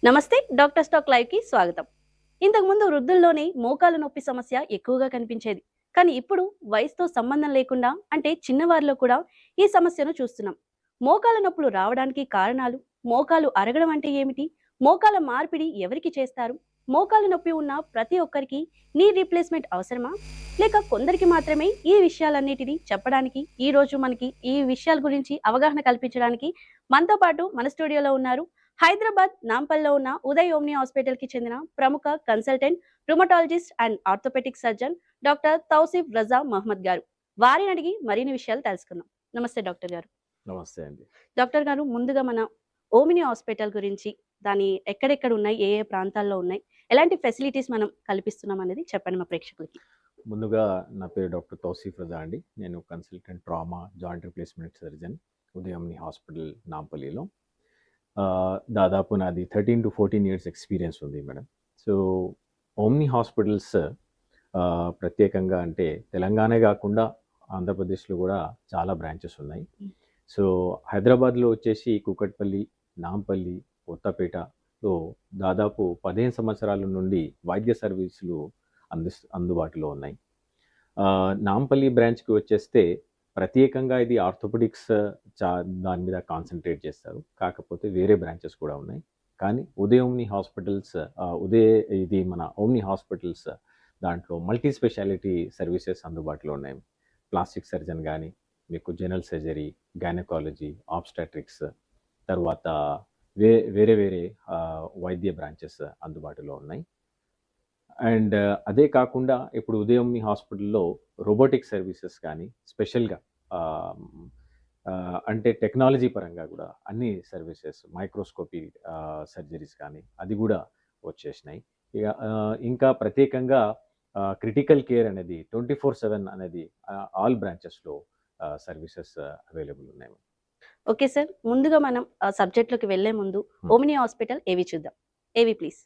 నమస్తే. Doctor stock లైవ్‌కి స్వాగతం. ఇంతకుముందు వృద్ధుల్లోనే మోకాలు నొప్పి సమస్య ఎక్కువగా కనిపించేది. కానీ ఇప్పుడు వయసుతో సంబంధం లేకుండా అంటే చిన్నవారిలో కూడా ఈ సమస్యను చూస్తున్నాం. మోకాల నొప్పులు రావడానికి కారణాలు, మోకాలు అరగడం అంటే ఏమిటి? మోకాల మార్పిడి ఎవరికి చేస్తారు? మోకాలు నొప్పి ఉన్న ప్రతి ఒక్కరికి నీ రీప్లేస్‌మెంట్ అవసరమా? లేక కొందరికి మాత్రమే ఈ విషయాలన్నిటిని చెప్పడానికి ఈ రోజు మనకి ఈ విషయాల గురించి అవగాహన కల్పించడానికి మనతో పాటు మన స్టూడియోలో ఉన్నారు. హైదరాబాద్ నాంపల్లిలో ఉన్న ఉదయ్ ఓమ్ని హాస్పిటల్ కి చెందిన ప్రముఖ consultant rheumatologist and orthopaedic surgeon doctor Tausif Raza Mohammed గారు. వారిని అడిగి మరిన్ని విషయాలు తెలుసుకుందాం. నమస్తే డాక్టర్ గారు. నమస్తే అండి. డాక్టర్ గారు, ముందుగా మన ఓమిని హాస్పిటల్ గురించి, దాని ఎక్కడెక్కడ ఉన్నాయి, ఏ ఏ ప్రాంతాల్లో ఉన్నాయి, ఎలాంటి ఫెసిలిటీస్ మనం కల్పిస్తున్నాం అనేది చెప్పండి మా ప్రేక్షకులకి. ముందుగా నా పేరు డాక్టర్ తౌసిఫ్ రజా అండి. నేను consultant trauma joint replacement surgeon ఉదయంని హాస్పిటల్ నాంపల్లిలో. దాదాపు నాది 13 to 14 ఇయర్స్ ఎక్స్పీరియన్స్ ఉంది మేడం. సో ఓమ్ని హాస్పిటల్స్ ప్రత్యేకంగా అంటే తెలంగాణే కాకుండా ఆంధ్రప్రదేశ్లో కూడా చాలా బ్రాంచెస్ ఉన్నాయి. సో హైదరాబాద్లో వచ్చేసి కూకట్పల్లి, నాంపల్లి, కొత్తపేటలో దాదాపు 15 సంవత్సరాల నుండి వైద్య సర్వీసులు అందుబాటులో ఉన్నాయి. నాంపల్లి బ్రాంచ్కి వచ్చేస్తే ప్రత్యేకంగా ఇది ఆర్థోపెడిక్స్ దాని మీద కాన్సన్ట్రేట్ చేస్తారు. కాకపోతే వేరే బ్రాంచెస్ కూడా ఉన్నాయి. కానీ ఉదయోమ్ని హాస్పిటల్స్ ఇది మన ఓమ్ని హాస్పిటల్స్ దాంట్లో మల్టీ స్పెషాలిటీ సర్వీసెస్ అందుబాటులో ఉన్నాయి. ప్లాస్టిక్ సర్జన్ కానీ, మీకు జనరల్ సర్జరీ, గైనకాలజీ, ఆబ్స్టాట్రిక్స్, తర్వాత వేరే వేరే వైద్య బ్రాంచెస్ అందుబాటులో ఉన్నాయి. అండ్ అదే కాకుండా ఇప్పుడు ఉదయంని హాస్పిటల్లో రోబోటిక్ సర్వీసెస్ కానీ స్పెషల్గా అంటే టెక్నాలజీ పరంగా కూడా అన్ని సర్వీసెస్, మైక్రోస్కోపీ సర్జరీస్ కానీ అది కూడా వచ్చేసినాయి. ఇంకా ప్రత్యేకంగా క్రిటికల్ కేర్ అనేది 24/7 అనేది ఆల్ బ్రాంచెస్లో సర్వీసెస్ అవైలబుల్ ఉన్నాయి. ఓకే సార్, ముందుగా మనం సబ్జెక్ట్లోకి వెళ్లే ముందు ఓమిని హాస్పిటల్ ఏవి చూద్దాం. ఏవి please.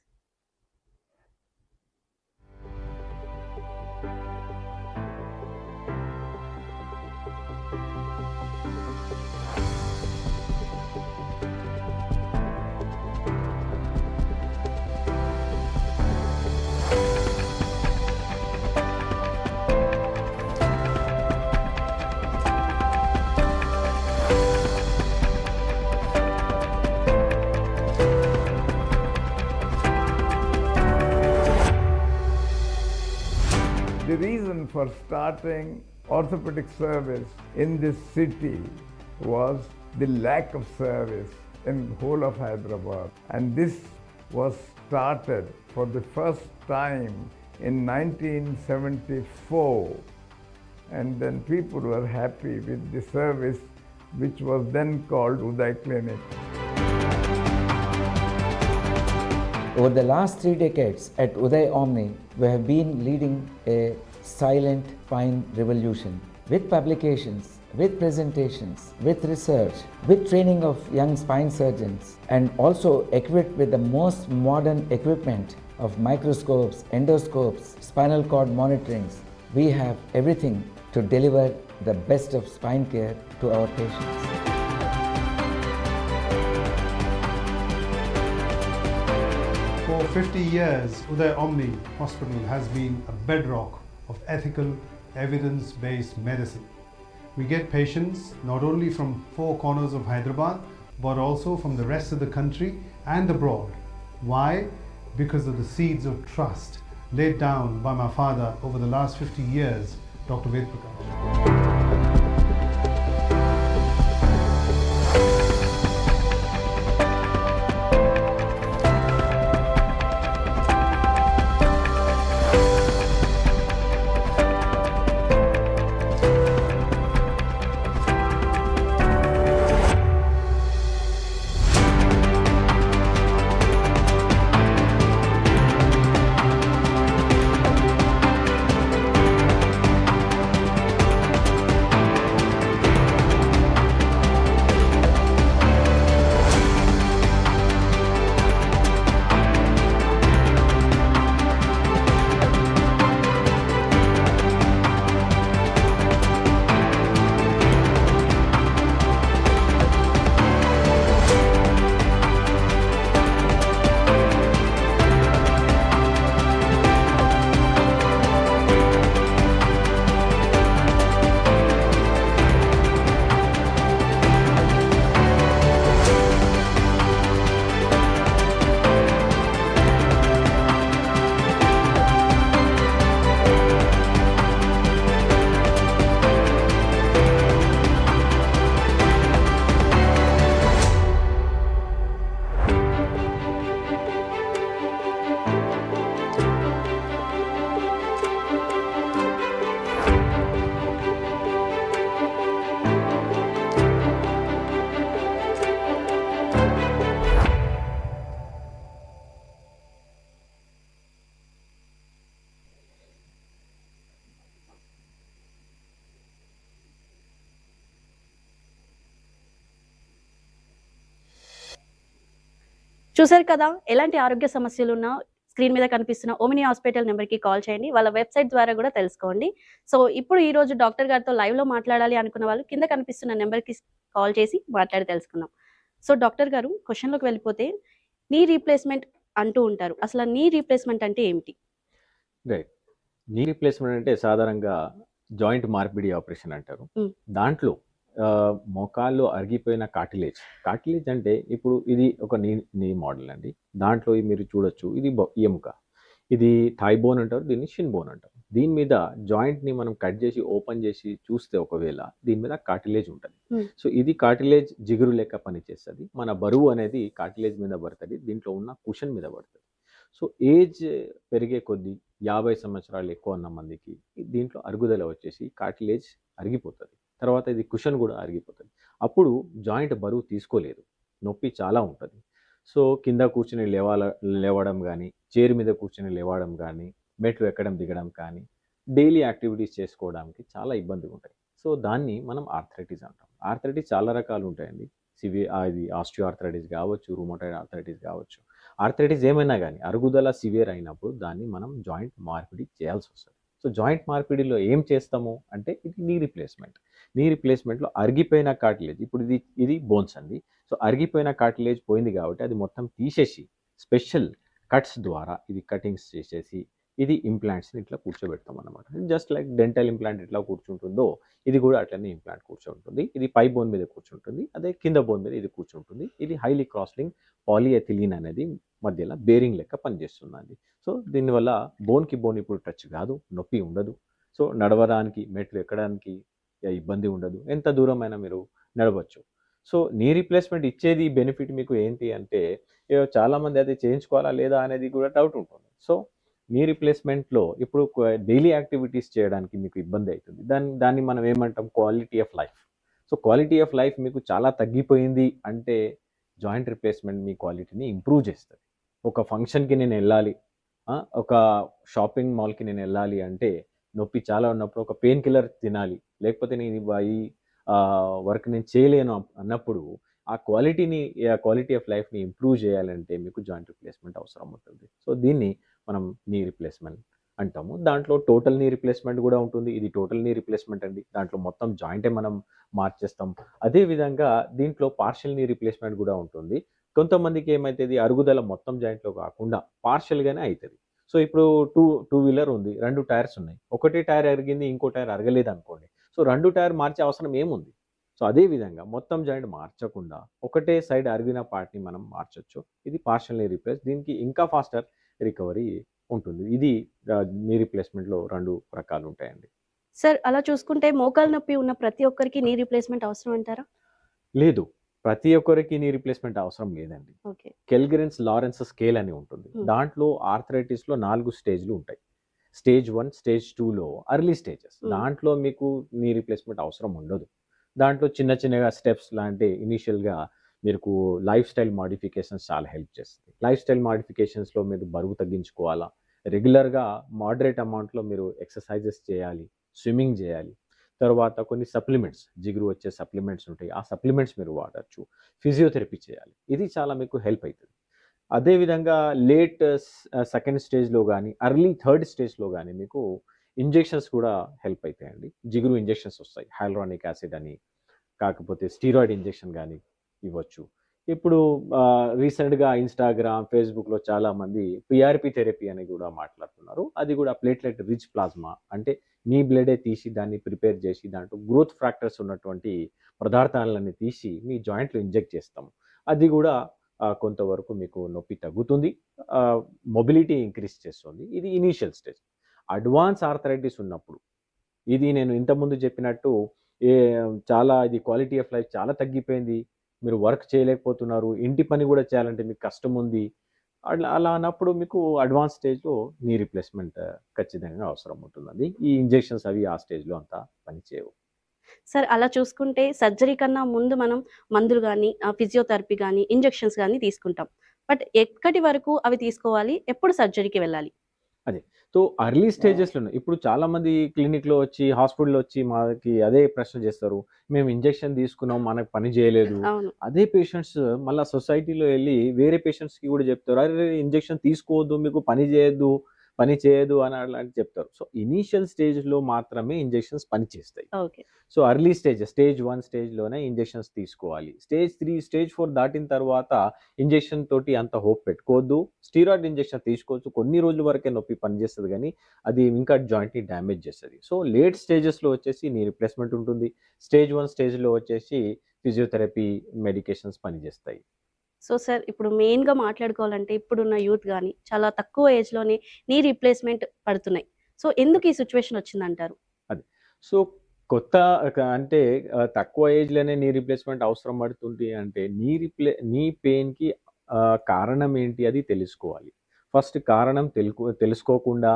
The reason for starting orthopedic service in this city was the lack of service in the whole of Hyderabad, and this was started for the first time in 1974, and then people were happy with the service which was then called Uday Clinic. Over the last 3 decades at Uday Omni, we have been leading a silent spine revolution with publications, with presentations, with research, with training of young spine surgeons, and also equipped with the most modern equipment of microscopes, endoscopes, spinal cord monitorings. We have everything to deliver the best of spine care to our patients. For 50 years, Uday Omni Hospital has been a bedrock of ethical, evidence-based medicine. We get patients not only from 4 corners of Hyderabad, but also from the rest of the country and abroad. Why? Because of the seeds of trust laid down by my father over the last 50 years, Dr. Ved Prakash. చూసారు కదా, ఎలాంటి ఆరోగ్య సమస్యలున్నా screen మీద కనిపిస్తున్న omni hospital నెంబర్కి call చేయండి. వాళ్ళ వెబ్సైట్ ద్వారా కూడా తెలుసుకోండి. సో ఇప్పుడు ఈ రోజు డాక్టర్ గారితో లైవ్లో మాట్లాడాలి అనుకున్న వాళ్ళు కింద కనిపిస్తున్న నెంబర్కి కాల్ చేసి మాట్లాడి తెలుసుకుందాం. సో డాక్టర్ గారు, క్వశ్చన్లోకి వెళ్ళిపోతే నీ రీప్లేస్మెంట్ అంటూ ఉంటారు. అసలు నీ రీప్లేస్మెంట్ అంటే ఏమిటి? రైట్. నీ రీప్లేస్మెంట్ అంటే సాధారణంగా జాయింట్ మార్పిడి ఆపరేషన్ అంటారు. దాంట్లో మోకాల్లో అరిగిపోయిన కార్టిలేజ్ అంటే ఇప్పుడు ఇది ఒక నీ మోడల్ అండి. దాంట్లో మీరు చూడొచ్చు, ఇది ఎముక, ఇది థై బోన్ అంటారు, దీన్ని షిన్ బోన్ అంటారు. దీని మీద జాయింట్ని మనం కట్ చేసి ఓపెన్ చేసి చూస్తే ఒకవేళ దీని మీద కార్టిలేజ్ ఉంటుంది. సో ఇది కార్టిలేజ్ జిగురు లెక్క పనిచేస్తుంది. మన బరువు అనేది కార్టిలేజ్ మీద పడుతుంది, దీంట్లో ఉన్న కుషన్ మీద పడుతుంది. సో ఏజ్ పెరిగే కొద్దీ 50 సంవత్సరాలు ఎక్కువ ఉన్న మందికి దీంట్లో అరుగుదల వచ్చేసి కార్టిలేజ్ అరిగిపోతుంది. తర్వాత ఇది కుషన్ కూడా అరిగిపోతుంది. అప్పుడు జాయింట్ బరువు తీసుకోలేదు, నొప్పి చాలా ఉంటుంది. సో కింద కూర్చుని లేవడం కానీ, చైర్ మీద కూర్చుని లేవడం కానీ, మెట్లు ఎక్కడం దిగడం కానీ, డైలీ యాక్టివిటీస్ చేసుకోవడానికి చాలా ఇబ్బందిగా ఉంటాయి. సో దాన్ని మనం ఆర్థరైటిస్ అంటాం. ఆర్థరైటిస్ చాలా రకాలు ఉంటాయండి. ఇది ఆస్టియో ఆర్థరైటిస్ కావచ్చు, రూమటాయిడ్ ఆర్థరైటిస్ కావచ్చు. ఆర్థరైటిస్ ఏమైనా కానీ అరుగుదల సివియర్ అయినప్పుడు దాన్ని మనం జాయింట్ మార్పిడి చేయాల్సి వస్తుంది. సో జాయింట్ మార్పిడిలో ఏం చేస్తాము అంటే ఇది నీ రీప్లేస్మెంట్లో అరిగిపోయిన కార్టిలేజ్, ఇప్పుడు ఇది బోన్స్ అండి. సో అరిగిపోయిన కార్టిలేజ్ పోయింది కాబట్టి అది మొత్తం తీసేసి స్పెషల్ కట్స్ ద్వారా ఇది కటింగ్స్ చేసేసి ఇది ఇంప్లాంట్స్ని ఇట్లా కూర్చోబెడతాం అన్నమాట. జస్ట్ లైక్ డెంటల్ ఇంప్లాంట్ ఎట్లా కూర్చుంటుందో ఇది కూడా అట్లనే ఇంప్లాంట్ కూర్చుంటుంది. ఇది పై బోన్ మీద కూర్చుంటుంది, అదే కింద బోన్ మీద ఇది కూర్చుంటుంది. ఇది హైలీ క్రాస్లింగ్ పాలిఎథిలీన్ అనేది మధ్యలో బేరింగ్ లెక్క పనిచేస్తుందండి. సో దీనివల్ల బోన్కి బోన్ ఇప్పుడు టచ్ కాదు, నొప్పి ఉండదు. సో నడవడానికి, మెట్లు ఎక్కడానికి ఇబ్బంది ఉండదు, ఎంత దూరమైనా మీరు నడవచ్చు. సో నీ రీప్లేస్మెంట్ ఇచ్చేది బెనిఫిట్ మీకు ఏంటి అంటే, చాలామంది అది చేయించుకోవాలా లేదా అనేది కూడా డౌట్ ఉంటుంది. సో నీ రీప్లేస్మెంట్లో ఇప్పుడు డైలీ యాక్టివిటీస్ చేయడానికి మీకు ఇబ్బంది అవుతుంది. దాన్ని మనం ఏమంటాం, quality of life. So quality of life మీకు చాలా తగ్గిపోయింది అంటే జాయింట్ రీప్లేస్మెంట్ మీ క్వాలిటీని ఇంప్రూవ్ చేస్తుంది. ఒక ఫంక్షన్కి నేను వెళ్ళాలి, ఒక షాపింగ్ మాల్కి నేను వెళ్ళాలి అంటే నొప్పి చాలా ఉన్నప్పుడు ఒక పెయిన్ కిల్లర్ తినాలి, లేకపోతే నేను ఈ వర్క్ నేను చేయలేను అన్నప్పుడు ఆ క్వాలిటీ ఆఫ్ లైఫ్ని ఇంప్రూవ్ చేయాలంటే మీకు జాయింట్ రీప్లేస్మెంట్ అవసరం ఉంటుంది. సో దీన్ని మనం నీ రీప్లేస్మెంట్ అంటాము. దాంట్లో టోటల్ నీ రీప్లేస్మెంట్ కూడా ఉంటుంది. ఇది టోటల్ నీ రీప్లేస్మెంట్ అండి. దాంట్లో మొత్తం జాయింటే మనం మార్చేస్తాం. అదేవిధంగా దీంట్లో పార్షియల్ నీ రీప్లేస్మెంట్ కూడా ఉంటుంది. కొంతమందికి ఏమవుతుంది, అరుగుదల మొత్తం జాయింట్లో కాకుండా పార్షియల్గానే అవుతుంది. సో ఇప్పుడు టూ వీలర్ ఉంది, 2 టైర్స్ ఉన్నాయి, ఒకటే టైర్ అరిగింది, ఇంకో టైర్ అరగలేదు అనుకోండి. సో 2 టైర్ మార్చే అవసరం ఏముంది? సో అదేవిధంగా మొత్తం జాయింట్ మార్చకుండా ఒకటే సైడ్ అరిగిన పార్ట్ని మనం మార్చొచ్చు. ఇది పార్షియల్ నీ రీప్లేస్. దీనికి ఇంకా ఫాస్టర్ రికవరీ ఉంటుంది. ఇది నీ రీప్లేస్మెంట్లో 2 రకాలు ఉంటాయండి. సార్, అలా చూసుకుంటే మోకాలు నొప్పి ఉన్న ప్రతి ఒక్కరికి నీ రీప్లేస్మెంట్ అవసరం అంటారా? లేదు, ప్రతి ఒక్కరికి నీ రీప్లేస్మెంట్ అవసరం లేదండి. ఓకే. కెల్గరెన్స్ లారెన్స్ స్కేల్ అని ఉంటుంది. దాంట్లో ఆర్థరైటిస్లో 4 స్టేజ్లు ఉంటాయి. స్టేజ్ 1, స్టేజ్ 2లో అర్లీ స్టేజెస్. దాంట్లో మీకు నీ రీప్లేస్మెంట్ అవసరం ఉండదు. దాంట్లో చిన్నగా స్టెప్స్ లాంటి ఇనీషియల్గా మీకు లైఫ్ స్టైల్ మాడిఫికేషన్స్ చాలా హెల్ప్ చేస్తుంది. లైఫ్ స్టైల్ మాడిఫికేషన్స్లో మీరు బరువు తగ్గించుకోవాలా, రెగ్యులర్గా మోడరేట్ అమౌంట్లో మీరు ఎక్సర్సైజెస్ చేయాలి, స్విమ్మింగ్ చేయాలి. తర్వాత కొన్ని సప్లిమెంట్స్, జిగురు వచ్చే సప్లిమెంట్స్ ఉంటాయి, ఆ సప్లిమెంట్స్ మీరు వాడచ్చు. ఫిజియోథెరపీ చేయాలి, ఇది చాలా మీకు హెల్ప్ అవుతుంది. అదేవిధంగా లేట్ సెకండ్ స్టేజ్లో కానీ అర్లీ థర్డ్ స్టేజ్లో కానీ మీకు ఇంజెక్షన్స్ కూడా హెల్ప్ అవుతాయండి. జిగురు ఇంజెక్షన్స్ వస్తాయి, హైలరానిక్ యాసిడ్ అని, కాకపోతే స్టీరాయిడ్ ఇంజెక్షన్ కానీ ఇవ్వచ్చు. ఇప్పుడు రీసెంట్గా ఇన్స్టాగ్రామ్, ఫేస్బుక్లో చాలామంది పిఆర్పి థెరపీ అని కూడా మాట్లాడుతున్నారు. అది కూడా ప్లేట్లెట్ రిచ్ ప్లాస్మా, అంటే మీ బ్లడే తీసి దాన్ని ప్రిపేర్ చేసి దాంట్లో గ్రోత్ ఫ్యాక్టర్స్ ఉన్నటువంటి పదార్థాలని తీసి మీ జాయింట్లో ఇంజెక్ట్ చేస్తాము. అది కూడా కొంతవరకు మీకు నొప్పి తగ్గుతుంది, మొబిలిటీ ఇంక్రీజ్ చేస్తుంది. ఇది ఇనీషియల్ స్టేజ్. అడ్వాన్స్ ఆర్థరైటిస్ ఉన్నప్పుడు, ఇది నేను ఇంతకుముందు చెప్పినట్టు చాలా ఇది క్వాలిటీ ఆఫ్ లైఫ్ చాలా తగ్గిపోయింది, మీరు వర్క్ చేయలేకపోతున్నారు, ఇంటి పని కూడా చేయాలంటే మీకు కష్టం ఉంది, అలా అన్నప్పుడు మీకు అడ్వాన్స్ స్టేజ్లో నీ రీప్లేస్మెంట్ ఖచ్చితంగా అవసరం ఉంటుందండి. ఈ ఇంజెక్షన్స్ అవి ఆ స్టేజ్లో అంతా పనిచేయవు. సార్, అలా చూసుకుంటే సర్జరీ కన్నా ముందు మనం మందులు కానీ, ఫిజియోథెరపీ కానీ, ఇంజెక్షన్స్ కానీ తీసుకుంటాం. బట్ ఎక్కడి వరకు అవి తీసుకోవాలి, ఎప్పుడు సర్జరీకి వెళ్ళాలి? సో అర్లీ స్టేజెస్‌లోనే ఇప్పుడు చాలామంది క్లినిక్‌లో వచ్చి, హాస్పిటల్‌లో వచ్చి మాకి అదే ప్రశ్న చేస్తారు. మేము ఇంజెక్షన్ తీసుకున్నాం, మనకు పని చేయలేదు. అవును. అదే పేషెంట్స్ మళ్ళా సొసైటీలో ఎళ్లి వేరే పేషెంట్స్‌కి కూడా చెప్తారు. "అరెరే! ఇంజెక్షన్ తీసుకోవద్దు, మీకు పని చేయదు" అని అలాంటి చెప్తారు. సో ఇనీషియల్ స్టేజ్‌లో మాత్రమే ఇంజెక్షన్స్ పనిచేస్తాయి. ఓకే. సో అర్లీ స్టేజ్ 1 స్టేజ్‌లోనే ఇంజెక్షన్స్ తీసుకోవాలి. స్టేజ్ 3, స్టేజ్ 4 దాటిన తర్వాత ఇంజెక్షన్ తోటి అంత హోప్ పెట్టుకోవద్దు. స్టీరాయిడ్ ఇంజెక్షన్ తీసుకోవచ్చు. కొన్ని రోజుల వరకే నొప్పి పనిచేస్తది గానీ, అది ఇంకా జాయింట్‌ని డ్యామేజ్ చేస్తది. సో లేట్ స్టేజెస్‌లో వచ్చేసి నీ రిప్లేస్‌మెంట్ ఉంటుంది. స్టేజ్ 1 స్టేజ్‌లో వచ్చేసి ఫిజియోథెరపీ, మెడికేషన్స్ పనిచేస్తాయి. సో సార్, ఇప్పుడు మెయిన్‌గా మాట్లాడుకోవాలంటే ఇప్పుడున్న యూత్ గాని చాలా తక్కువ ఏజ్‌లోనే నీ రీప్లేస్‌మెంట్ పడుతున్నాయి. సో ఎందుకు ఈ సిట్యుయేషన్ వచ్చిందంటారు? అది. సో కొత్త అంటే తక్కువ ఏజ్‌లోనే నీ రిప్లేస్‌మెంట్ అవసరం పడుతుంది అంటే, నీ పెయిన్‌కి కారణం ఏంటి అది తెలుసుకోవాలి. ఫస్ట్ కారణం తెలుసుకోకుండా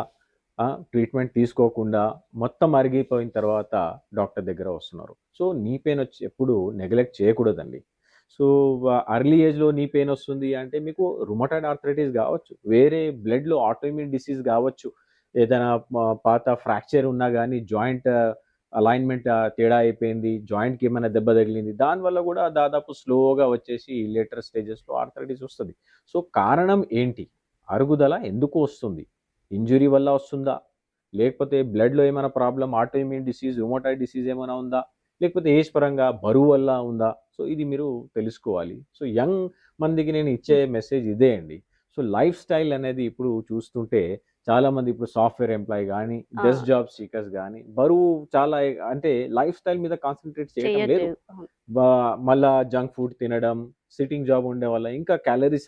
ట్రీట్మెంట్ తీసుకోకుండా మొత్తం అరిగిపోయిన తర్వాత డాక్టర్ దగ్గర వస్తున్నారు. సో నీ పెయిన్ వచ్చి ఎప్పుడు నెగ్లెక్ట్ చేయకూడదండి. సో అర్లీ ఏజ్‌లో నీ పెయిన్ వస్తుంది అంటే మీకు రుమటాయిడ్ ఆర్థరైటిస్ కావచ్చు, వేరే బ్లడ్‌లో ఆటోఇమ్యూన్ డిసీజ్ కావచ్చు, ఏదైనా పాత ఫ్రాక్చర్ ఉన్నా గానీ జాయింట్ అలైన్‌మెంట్ తేడా అయిపోయింది. జాయింట్‌కి ఏమైనా దెబ్బ తగిలింది. దానివల్ల కూడా దాదాపు స్లోగా వచ్చేసి లేటర్ స్టేజెస్‌లో ఆర్థరైటిస్ వస్తది. సో కారణం ఏంటి? అరుగుదల ఎందుకు వస్తుంది? ఇంజ్యూరీ వల్ల వస్తుందా? లేకపోతే బ్లడ్‌లో ఏమైనా problem, autoimmune disease, rheumatoid disease ఏమైనా ఉందా? లేకపోతే ఏజ్ పరంగా బరువు వల్ల ఉందా? సో ఇది మీరు తెలుసుకోవాలి. సో యంగ్ మందికి నేను ఇచ్చే మెసేజ్ ఇదే అండి. సో లైఫ్ స్టైల్ అనేది ఇప్పుడు చూస్తుంటే చాలామంది ఇప్పుడు సాఫ్ట్‌వేర్ ఎంప్లాయీ గానీ, ఆ! డెస్క్ జాబ్ సీకర్స్ గానీ, బరువు చాలా అంటే లైఫ్ స్టైల్ మీద కాన్సంట్రేట్ చేయటం లేదు. చెయ్యట్లేదు. అవును. మళ్ళా జంక్ ఫుడ్ తినడం, సిట్టింగ్ జాబ్ ఉండే వల్ల ఇంకా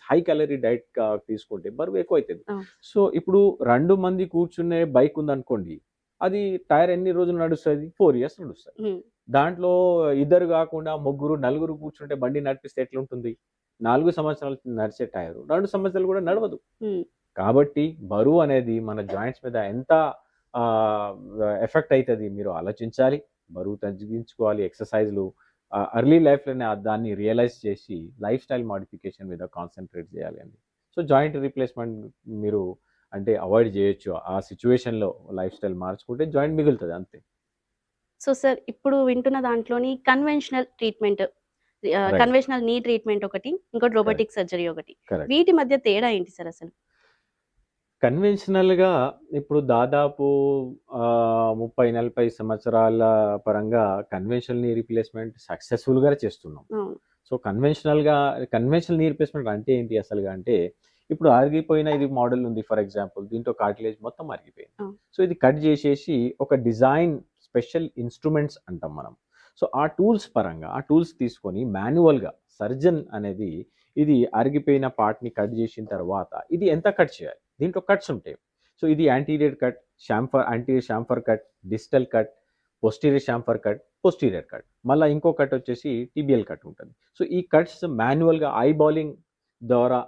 హై క్యాలరీ డైట్ తీసుకుంటే బరువు ఎక్కువైతది. అవును. సో ఇప్పుడు 2 మంది కూర్చునే బైక్ ఉందనుకోండి. అది టైర్ ఎన్ని రోజులు నడుస్తది? 4 ఇయర్స్ నడుస్తది. హ్మ్. దాంట్లో ఇద్దరు గాకుండా ముగ్గురు, నలుగురు కూర్చుంటే బండి నడిపిస్తే ఎట్లుంటుంది? 4 సంవత్సరాలు నడిచే టైరు 2 సంవత్సరాలు కూడా నడవదు. హ్మ్. కాబట్టి బరువు అనేది మన జాయింట్స్ మీద ఎంత ఆహ్, ఎఫెక్ట్ అయితది మీరు ఆలోచించాలి. బరువు తగ్గించుకోవాలి. ఎక్సర్‌సైజ్‌లు ఎర్లీ లైఫ్‌లోనే దాన్ని రియలైజ్ చేసి లైఫ్ స్టైల్ మోడిఫికేషన్ మీద కాన్సంట్రేట్ చేయాలి అండి. సో జాయింట్ రీప్లేస్‌మెంట్ మీరు అంటే అవాయిడ్ చేయొచ్చు. ఆ సిట్యుయేషన్‌లో లైఫ్ స్టైల్ మార్చుకుంటే జాయింట్ మిగులుతది అంతే. సో సార్, ఇప్పుడు వింటున్న దాంట్లోని కన్వెన్షనల్ ట్రీట్మెంట్, రైట్. కన్వెన్షనల్ నీ ట్రీట్మెంట్ ఒకటి, ఇంకోటి కరెక్ట్. రోబోటిక్ సర్జరీ ఒకటి. కరెక్ట్. వీటి మధ్య తేడా ఏంటి సార్ అసలు? కన్వెన్షనల్‌గా ఇప్పుడు దాదాపు 30, 40 సంవత్సరాల పరంగా కన్వెన్షనల్ నీ రీప్లేస్‌మెంట్ సక్సెస్‌ఫుల్‌గా చేస్తున్నాం. అవును. సో కన్వెన్షనల్ నీ రీప్లేస్‌మెంట్ అంటే ఏంటి అసలుగా అంటే, ఇప్పుడు అరిగిపోయిన ఇది మోడల్ ఉంది ఫర్ ఎగ్జాంపుల్. దీంట్లో కార్టిలేజ్ మొత్తం అరిగిపోయింది. అవును. సో ఇది కట్ చేసేసి ఒక డిజైన్ స్పెషల్ ఇన్‌స్ట్రుమెంట్స్ అంటాం మనం. సో ఆ టూల్స్ తీసుకొని మాన్యువల్‌గా సర్జన్ అనేది ఇది అరిగిపోయిన పార్ట్‌ని కట్ చేసిన తర్వాత ఇది ఎంత కట్ చేయాలి? దీంట్లో కట్స్ ఉంటాయి. సో ఇది anterior cut, anterior chamfer cut, distal cut, posterior chamfer cut, posterior cut. మళ్ళా ఇంకో కట్ వచ్చేసి టీబియల్ కట్ ఉంటది. సో ఈ కట్స్ మాన్యువల్‌గా ఐబాలింగ్ ద్వారా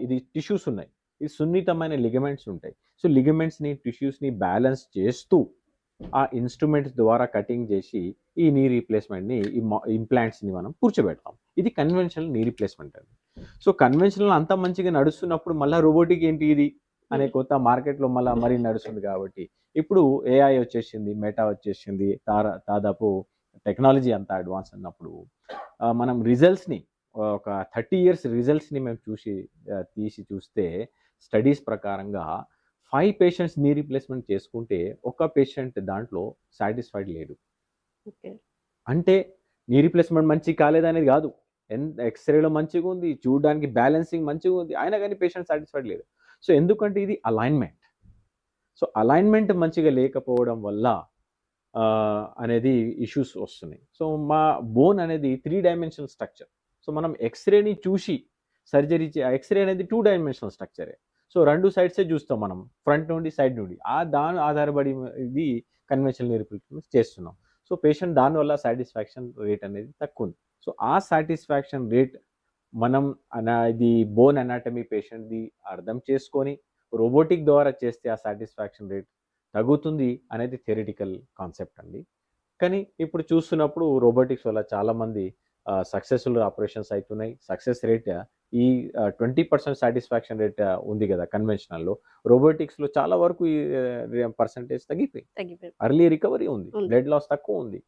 ఇది టిష్యూస్ ఉన్నాయి. ఈ సున్నితమైన లిగమెంట్స్ ఉంటాయి. సో లిగమెంట్స్‌ని, టిష్యూస్‌ని బ్యాలెన్స్ చేస్తూ ఆ ఇన్‌స్ట్రుమెంట్స్ ద్వారా కటింగ్ చేసి ఈ నీ రీప్లేస్‌మెంట్‌ని ఇంప్లాంట్స్‌ని మనం కూర్చోబెడతాం. ఇది కన్వెన్షనల్ నీ రీప్లేస్‌మెంట్ అండి. సో కన్వెన్షనల్ అంత మంచిగా నడుస్తున్నప్పుడు మళ్ళా రోబోటిక్ ఏంటి ఇది అనే కొత్త మార్కెట్‌లో మరీ నడుస్తుంది కాబట్టి ఇప్పుడు ఏఐ వచ్చేసింది, మెటా వచ్చేసింది. దాదాపు టెక్నాలజీ అంత అడ్వాన్స్ ఉన్నప్పుడు మనం రిజల్ట్స్‌ని ఒక 30 ఇయర్స్ రిజల్ట్స్‌ని మేము తీసి చూస్తే స్టడీస్ ప్రకారంగా 5 పేషెంట్స్ నీ రీప్లేస్‌మెంట్ చేసుకుంటే, ఒక పేషెంట్ దాంట్లో సాటిస్ఫైడ్ లేడు. ఓకే. అంటే నీ రీప్లేస్‌మెంట్ మంచిగా కాలేదనేది గాదు. ఎక్స్‌రేలో మంచిగుంది, చూడడానికి బ్యాలెన్సింగ్ మంచిగుంది. అయినా గాని పేషెంట్ సాటిస్ఫైడ్ లేడు. సో ఎందుకంటే ఇది అలైన్‌మెంట్. సో అలైన్‌మెంట్ మంచిగా లేకపోవడం వల్ల అనేది ఇష్యూస్ వస్తున్నాయి. సో మా బోన్ అనేది 3 డైమెన్షనల్ స్ట్రక్చర్. సో మనం ఎక్స్‌రేని చూసి ఎక్స్‌రే అనేది 2 డైమెన్షనల్ స్ట్రక్చరే. సో 2 సైడ్సే చూస్తాం మనం. ఫ్రంట్ నుండి, సైడ్ నుండి. దాని ఆధారపడి ఇది కన్వెన్షనల్ నీ రీప్లేస్‌మెంట్ చేస్తున్నాం. సో పేషెంట్ దానివల్ల సాటిస్ఫాక్షన్ రేట్ అనేది తక్కువుంది. సో ఆ సాటిస్ఫాక్షన్ రేట్ మనం ఇది బోన్ అనాటమీ పేషెంట్‌ది అర్థం చేసుకొని రోబోటిక్ ద్వారా చేస్తే ఆ సాటిస్ఫాక్షన్ రేట్ తగ్గుతుంది అనేది థియరిటికల్ కాన్సెప్ట్ అండి. కానీ ఇప్పుడు చూస్తున్నప్పుడు రోబోటిక్స్ వల్ల చాలామంది సక్సెస్‌ఫుల్ ఆపరేషన్స్ అయితున్నాయి. సక్సెస్ రేట్ ఈ 20% సాటిస్ఫాక్షన్ రేట్ ఉంది కదా కన్వెన్షనల్లో, రోబోటిక్స్లో చాలా వరకు ఈ పర్సంటేజ్ తగ్గిపోయింది. తగ్గిపోయింది. అర్లీ రికవరీ ఉంది, ఉంది. బ్లడ్ లాస్ తక్కువ ఉంది.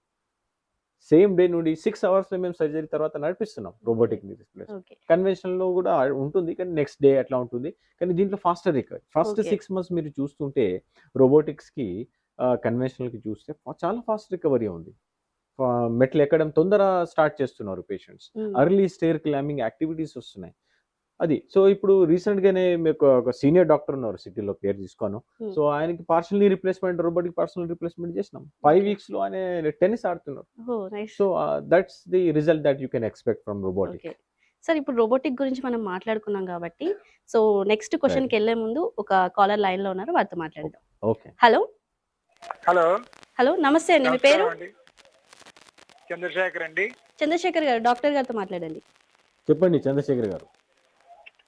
సేమ్ డే నుండి 6 అవర్స్లో మేము సర్జరీ తర్వాత నడిపిస్తున్నాం రోబోటిక్ రీప్లేస్. ఓకే. కన్వెన్షనల్లో కూడా ఉంటుంది కానీ నెక్స్ట్ డే అట్లా ఉంటుంది, కానీ దీంట్లో faster recovery. First Okay. 6 months మీరు చూస్తుంటే రోబోటిక్స్కి కన్వెన్షనల్కి చూస్తే చాలా ఫాస్ట్ రికవరీ ఉంది. మెట్లు ఎక్కడం తొందర స్టార్ట్ చేస్తున్నారు patients, early stair climbing activities వస్తున్నాయి. అది సో ఇప్పుడు రీసెంట్గానే మీకు ఒక సీనియర్ డాక్టర్ ఉన్నారు సిటీలో, పేరు తీసుకోను. సో ఆయనకి partially replacement, robotic partial replacement చేసినాం. 5 weeksలో ఆయన టెన్నిస్ ఆడుతున్నారు. Oh, nice. So that's the result that you can expect from robotic. Okay sir, ఇప్పుడు రోబోటిక్ గురించి మనం మాట్లాడుకున్నాం కాబట్టి సో నెక్స్ట్ క్వశ్చన్కి వెళ్ళే ముందు ఒక కాలర్ లైన్లో ఉన్నారు, వారితో మాట్లాడదాం. ఓకే. హలో హలో హలో, నమస్తే అండి, మీ పేరు? నమస్కారం అండి. చంద్రశేఖర్ అండి. చంద్రశేఖర్ గారు, డాక్టర్ గారితో మాట్లాడండి. చెప్పండి చంద్రశేఖర్ గారు.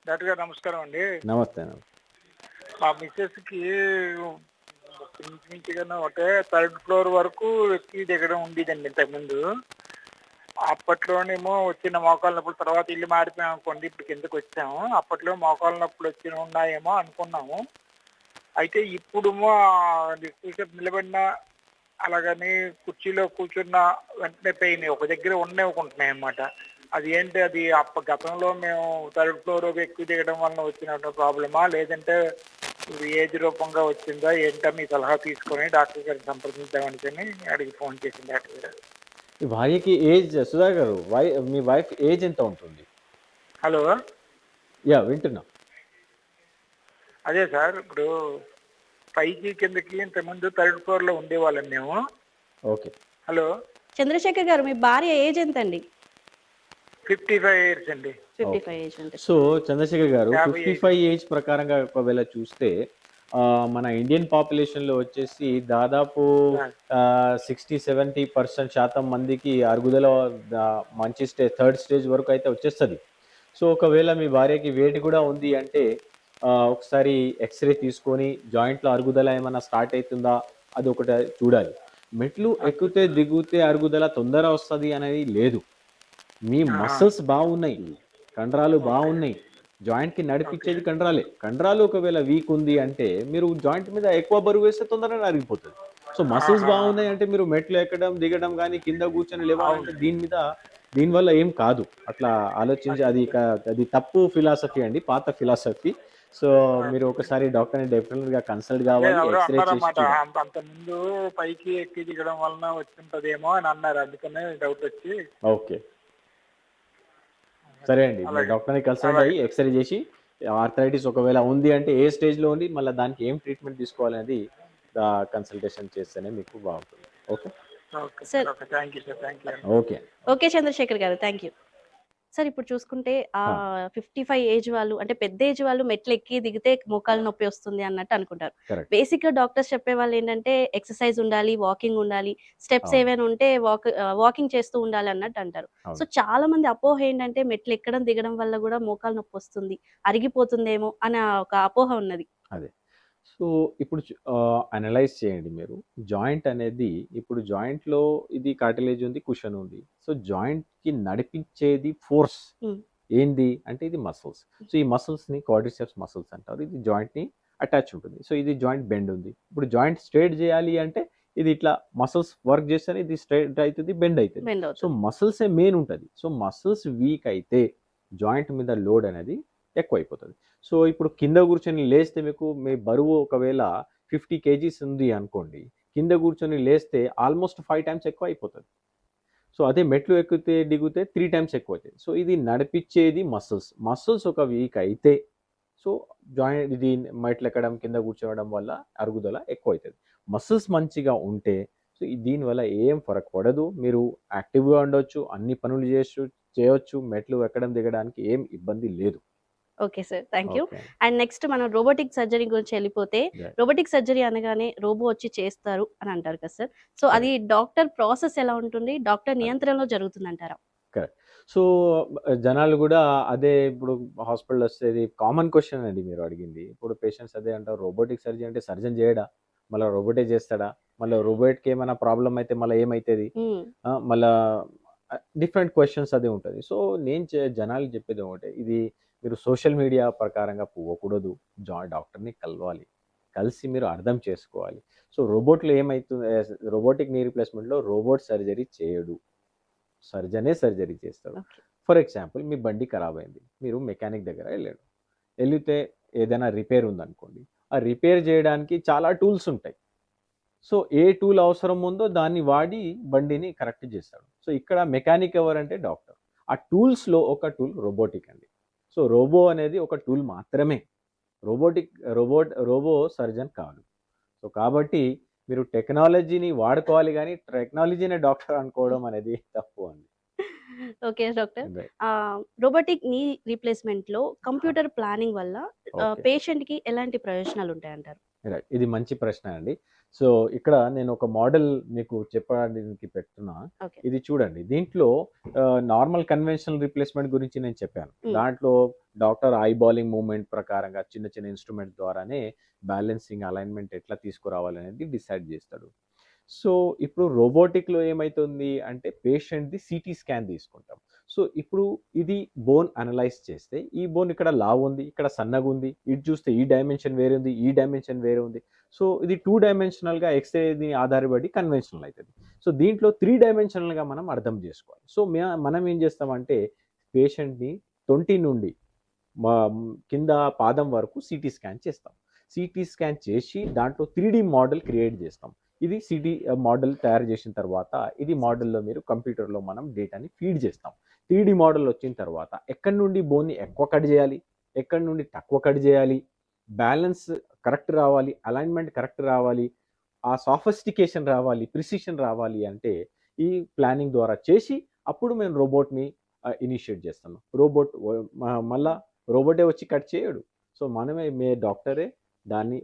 డాక్టర్ గారు నమస్కారం అండి. నమస్తే. మా మిస్సెస్కి ఇంచుమించుగా ఒకటే 3rd floor వరకు ఎక్కి దిగడం ఉండేదండి ఇంతకుముందు. అప్పట్లోనేమో వచ్చిన మోకాళ్ళ నొప్పులు, తర్వాత ఇల్లు మారిపోయాం అనుకోండి, ఇప్పుడు కిందకు వచ్చాము. అప్పట్లో మోకాళ్ళ నొప్పులు ఉన్నాయేమో అనుకున్నాము. అయితే ఇప్పుడేమో ఎక్కువసేపు నిలబడినా అలాగని కుర్చీలో కూర్చున్న వెంటనే పెయిన్ ఒక దగ్గర ఉండేవుకుంటున్నాయి అన్నమాట. అది ఏంటి, అది గతంలో మేము 3rd floor ఎక్కువ దిగడం వలన వచ్చిన ప్రాబ్లమా, లేదంటే ఇది ఏజ్ రూపంగా వచ్చిందా ఏంటో మీ సలహా తీసుకొని డాక్టర్ గారిని సంప్రదించామని అడిగి ఫోన్ చేసింది డాక్టర్ గారు. మీ భార్యకి ఏజ్, సుధా గారు మీ వైఫ్ ఏజ్ ఎంత ఉంటుంది? హలో, యా వింటున్నా. అదే సార్, ఇప్పుడు పైకి కిందకి ఇంతకుముందు 3rd floor ఉండేవాళ్ళం మేము. ఓకే. హలో, చంద్రశేఖర్ గారు, మీ భార్య ఏజ్ ఎంత అండి? 55 years అండి. 55 ఏజ్ అంటే సో చంద్రశేఖర్ గారు, 50 55 ఏజ్ ప్రకారంగా ఒకవేళ చూస్తే మన ఇండియన్ పాపులేషన్లో వచ్చేసి దాదాపు 60-70% శాతం మందికి అరుగుదల మంచి థర్డ్ స్టేజ్ వరకు అయితే వచ్చేస్తుంది. సో ఒకవేళ మీ భార్యకి వెయిట్ కూడా ఉంది అంటే ఒకసారి ఎక్స్రే తీసుకొని జాయింట్లో అరుగుదల ఏమైనా స్టార్ట్ అవుతుందా అది ఒకటి చూడాలి. మెట్లు ఎక్కితే దిగితే అరుగుదల తొందర వస్తుంది అనేది లేదు. మీ మసిల్స్ బాగున్నాయి, కండరాలు బాగున్నాయి, జాయింట్కి నడిపించేది కండరాలే. కండరాలు ఒకవేళ వీక్ ఉంది అంటే మీరు జాయింట్ మీద ఎక్కువ బరువు వేస్తే తొందరగా అరిగిపోతుంది. సో మసిల్స్ బాగున్నాయి అంటే మీరు మెట్లు ఎక్కడం దిగడం కానీ కింద కూర్చొని లేవాలంటే దీనివల్ల ఏం కాదు. అట్లా ఆలోచించి అది తప్పు ఫిలాసఫీ అండి, పాత ఫిలాసఫీ. సో మీరు ఒకసారి డాక్టర్ని డెఫినెట్గా కన్సల్ట్ కావాలి, ఎక్స్రే చేసి. అంత ముందు పైకి ఎక్కి దిగడం వలన వచ్చింటదేమో అని అన్నారు, అందుకనే డౌట్ వచ్చి. ఓకే, సరే అండి, డాక్టర్ని కన్సల్ట్ అయ్యి ఎక్స్రే చేసి ఆర్థరైటిస్ ఒకవేళ ఉంది అంటే ఏ స్టేజ్లో ఉంది, మళ్ళీ దానికి ఏం ట్రీట్మెంట్ తీసుకోవాలనేది కన్సల్టేషన్ చేస్తేనే మీకు బాగుంటుంది. Okay sir. Thank you sir, thank you. Okay okay Chandrashekar గారు, థ్యాంక్ యూ సార్. ఇప్పుడు చూసుకుంటే 55 ఏజ్ వాళ్ళు అంటే పెద్ద ఏజ్ వాళ్ళు మెట్లు ఎక్కి దిగితే మోకాలు నొప్పి వస్తుంది అన్నట్టు అనుకుంటారు. Correct. బేసిక్ గా డాక్టర్స్ చెప్పే వాళ్ళు ఏంటంటే ఎక్సర్సైజ్ ఉండాలి, వాకింగ్ ఉండాలి, స్టెప్స్ అవును. ఏమైనా ఉంటే వాకింగ్ చేస్తూ ఉండాలి అన్నట్టు అంటారు. అవును. సో చాలా మంది అపోహ ఏంటంటే మెట్లు ఎక్కడం దిగడం వల్ల కూడా మోకాలు నొప్పి వస్తుంది, అరిగిపోతుందేమో అనే ఒక అపోహ ఉన్నది. అదే. సో ఇప్పుడు అనలైజ్ చేయండి మీరు. జాయింట్ అనేది ఇప్పుడు జాయింట్లో ఇది కార్టిలేజ్ ఉంది, కుషన్ ఉంది. సో జాయింట్కి నడిపించేది ఫోర్స్ Hmm. ఏంది అంటే ఇది మసిల్స్. సో ఈ మసిల్స్ని క్వాడ్రిసెప్స్ మసిల్స్ అంటారు. ఇది జాయింట్ని అటాచ్ ఉంటుంది. సో ఇది జాయింట్ బెండ్ ఉంది. ఇప్పుడు జాయింట్ స్ట్రైట్ చేయాలి అంటే ఇది ఇట్లా మసిల్స్ వర్క్ చేస్తేనే ఇది స్ట్రైట్ అవుతుంది, బెండ్ అవుతుంది. బెండ్ సో అవుతుంది. మసిల్సే మెయిన్ ఉంటుంది. సో మసిల్స్ వీక్ అయితే జాయింట్ మీద లోడ్ అనేది ఎక్కువ అయిపోతుంది. సో ఇప్పుడు కింద కూర్చొని లేస్తే మీకు మీ బరువు ఒకవేళ 50 kgs ఉంది అనుకోండి, కింద కూర్చొని లేస్తే ఆల్మోస్ట్ 5 times ఎక్కువ అయిపోతుంది. సో అదే మెట్లు ఎక్కితే దిగితే 3 times ఎక్కువ అవుతుంది. సో ఇది నడిపించేది మసిల్స్ ఒక వీక్ అయితే సో జాయింట్ ఇది మెట్లు ఎక్కడం కింద కూర్చోవడం వల్ల అరుగుదల ఎక్కువ అవుతుంది. మసిల్స్ మంచిగా ఉంటే సో దీనివల్ల ఏం ఫరక్ పడదు. మీరు యాక్టివ్గా ఉండొచ్చు, అన్ని పనులు చేయొచ్చు, మెట్లు ఎక్కడం దిగడానికి ఏం ఇబ్బంది లేదు. Okay sir, thank you. Okay. And next మనం రోబోటిక్ సర్జరీ గురించి వెళ్ళిపోతే, Yeah. రోబోటిక్ సర్జరీ అనగానే రోబో వచ్చి చేస్తారు అని అంటారు కదా సార్. సో అది డాక్టర్ ప్రాసెస్ ఎలా ఉంటుంది, డాక్టర్ నియంత్రణలో జరుగుతుంది అంటారా? సో జనాలు కూడా అదే ఇప్పుడు హాస్పిటల్ వస్తేది కామన్ క్వశ్చన్ అండి మీరు అడిగింది. ఇప్పుడు పేషెంట్స్ అదే అంటారు, రోబోటిక్ సర్జరీ అంటే సర్జన్ చేయడా, మళ్ళీ రోబోటే చేస్తాడా, మళ్ళీ రోబోట్కి ఏమైనా ప్రాబ్లం అయితే మళ్ళీ ఏమవుతుంది, మళ్ళా డిఫరెంట్ క్వశ్చన్స్ అదే ఉంటుంది. సో నేను జనాలు చెప్పేది ఒకటే, ఇది మీరు సోషల్ మీడియా ప్రకారంగా పోకూడదు, డాక్టర్ని కలవాలి, కలిసి మీరు అర్థం చేసుకోవాలి. సో రోబోట్లో ఏమవుతుంది, రోబోటిక్ నీ రీప్లేస్మెంట్లో రోబోట్ సర్జరీ చేయడు, సర్జనే సర్జరీ చేస్తాడు. ఓకే. ఫర్ ఎగ్జాంపుల్ మీ బండి ఖరాబ్ అయింది, మీరు మెకానిక్ దగ్గర వెళ్తే ఏదైనా రిపేర్ ఉందనుకోండి, ఆ రిపేర్ చేయడానికి చాలా టూల్స్ ఉంటాయి. సో ఏ టూల్ అవసరం ఉందో దాన్ని వాడి బండిని కరెక్ట్ చేస్తాడు. సో ఇక్కడ మెకానిక్ ఎవరంటే డాక్టర్. ఆ టూల్స్లో ఒక టూల్ రోబోటిక్ అండి. సో రోబో అనేది ఒక టూల్ మాత్రమే, రోబో సర్జన్ కాదు. సో కాబట్టి మీరు టెక్నాలజీని వాడుకోవాలి కానీ టెక్నాలజీనే డాక్టర్ అనుకోవడం అనేది తప్పు అండి. Okay doctor. Right. Robotic knee replacement లో కంప్యూటర్ ప్లానింగ్ వల్ల Okay. పేషెంట్ కి ఎలాంటి ప్రయోజనాలు ఉంటాయంటారు? రైట్, ఇది మంచి ప్రశ్న అండి. సో ఇక్కడ నేను ఒక మోడల్ మీకు చెప్పడానికి పెడుతున్నా. ఓకే. ఇది చూడండి, దీంట్లో నార్మల్ కన్వెన్షనల్ రీప్లేస్మెంట్ గురించి నేను చెప్పాను. దాంట్లో డాక్టర్ ఐ బాలింగ్ మూవ్మెంట్ ప్రకారంగా చిన్న చిన్న ఇన్స్ట్రుమెంట్ ద్వారానే బ్యాలెన్సింగ్ అలైన్మెంట్ ఎట్లా తీసుకురావాలనేది డిసైడ్ చేస్తాడు. సో ఇప్పుడు రోబోటిక్లో ఏమవుతుంది అంటే పేషెంట్ది సిటీ స్కాన్ తీసుకుంటాం. సో ఇప్పుడు ఇది బోన్ అనలైజ్ చేస్తే ఈ బోన్ ఇక్కడ లావు ఉంది, ఇక్కడ సన్నగా ఉంది, ఇటు చూస్తే ఈ డైమెన్షన్ వేరే ఉంది, ఈ డైమెన్షన్ వేరే ఉంది. సో ఇది 2 డైమెన్షనల్గా ఎక్స్రేని ఆధారపడి కన్వెన్షనల్ అవుతుంది. సో దీంట్లో 3 డైమెన్షనల్గా మనం అర్థం చేసుకోవాలి. సో మనం ఏం చేస్తామంటే పేషెంట్ని తొంటి నుండి కింద పాదం వరకు సిటీ స్కాన్ చేస్తాం. సిటీ స్కాన్ చేసి దాంట్లో 3D మోడల్ క్రియేట్ చేస్తాం. ఇది సిటీ మోడల్ తయారు చేసిన తర్వాత ఇది మోడల్లో మీరు కంప్యూటర్లో మనం డేటాని ఫీడ్ చేస్తాం. 3D మోడల్ వచ్చిన తర్వాత ఎక్కడి నుండి బోన్ని ఎక్కువ కట్ చేయాలి, ఎక్కడి నుండి తక్కువ కట్ చేయాలి, బ్యాలెన్స్ కరెక్ట్ రావాలి, అలైన్మెంట్ కరెక్ట్ రావాలి, ఆ సాఫిస్టికేషన్ రావాలి, ప్రిసిషన్ రావాలి అంటే ఈ ప్లానింగ్ ద్వారా చేసి అప్పుడు మేము రోబోట్ని ఇనిషియేట్ చేస్తాము. మళ్ళా రోబోటే వచ్చి కట్ చేయడు. సో మనమే డాక్టరే దాన్ని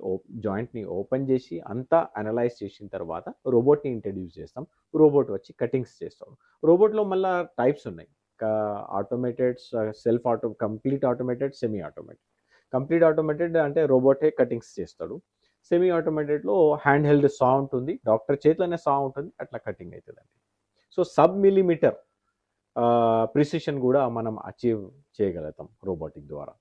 జాయింట్ని ఓపెన్ చేసి అంతా అనలైజ్ చేసిన తర్వాత రోబోట్ని ఇంట్రడ్యూస్ చేస్తాం. రోబోట్ వచ్చి కటింగ్స్ చేస్తాం. రోబోట్లో మళ్ళీ టైప్స్ ఉన్నాయి, automated, complete automated, semi automated. Complete automated అంటే రోబోటే కటింగ్స్ చేస్తాడు. సెమీ ఆటోమేటెడ్లో హ్యాండ్ హెల్డ్ సా ఉంటుంది, డాక్టర్ చేతిలోనే సా ఉంటుంది, అట్లా కటింగ్ అవుతుందండి. సో సబ్ మిల్లీమీటర్ ప్రిసిషన్ కూడా మనం అచీవ్ చేయగలుగుతాం రోబోటిక్ ద్వారా.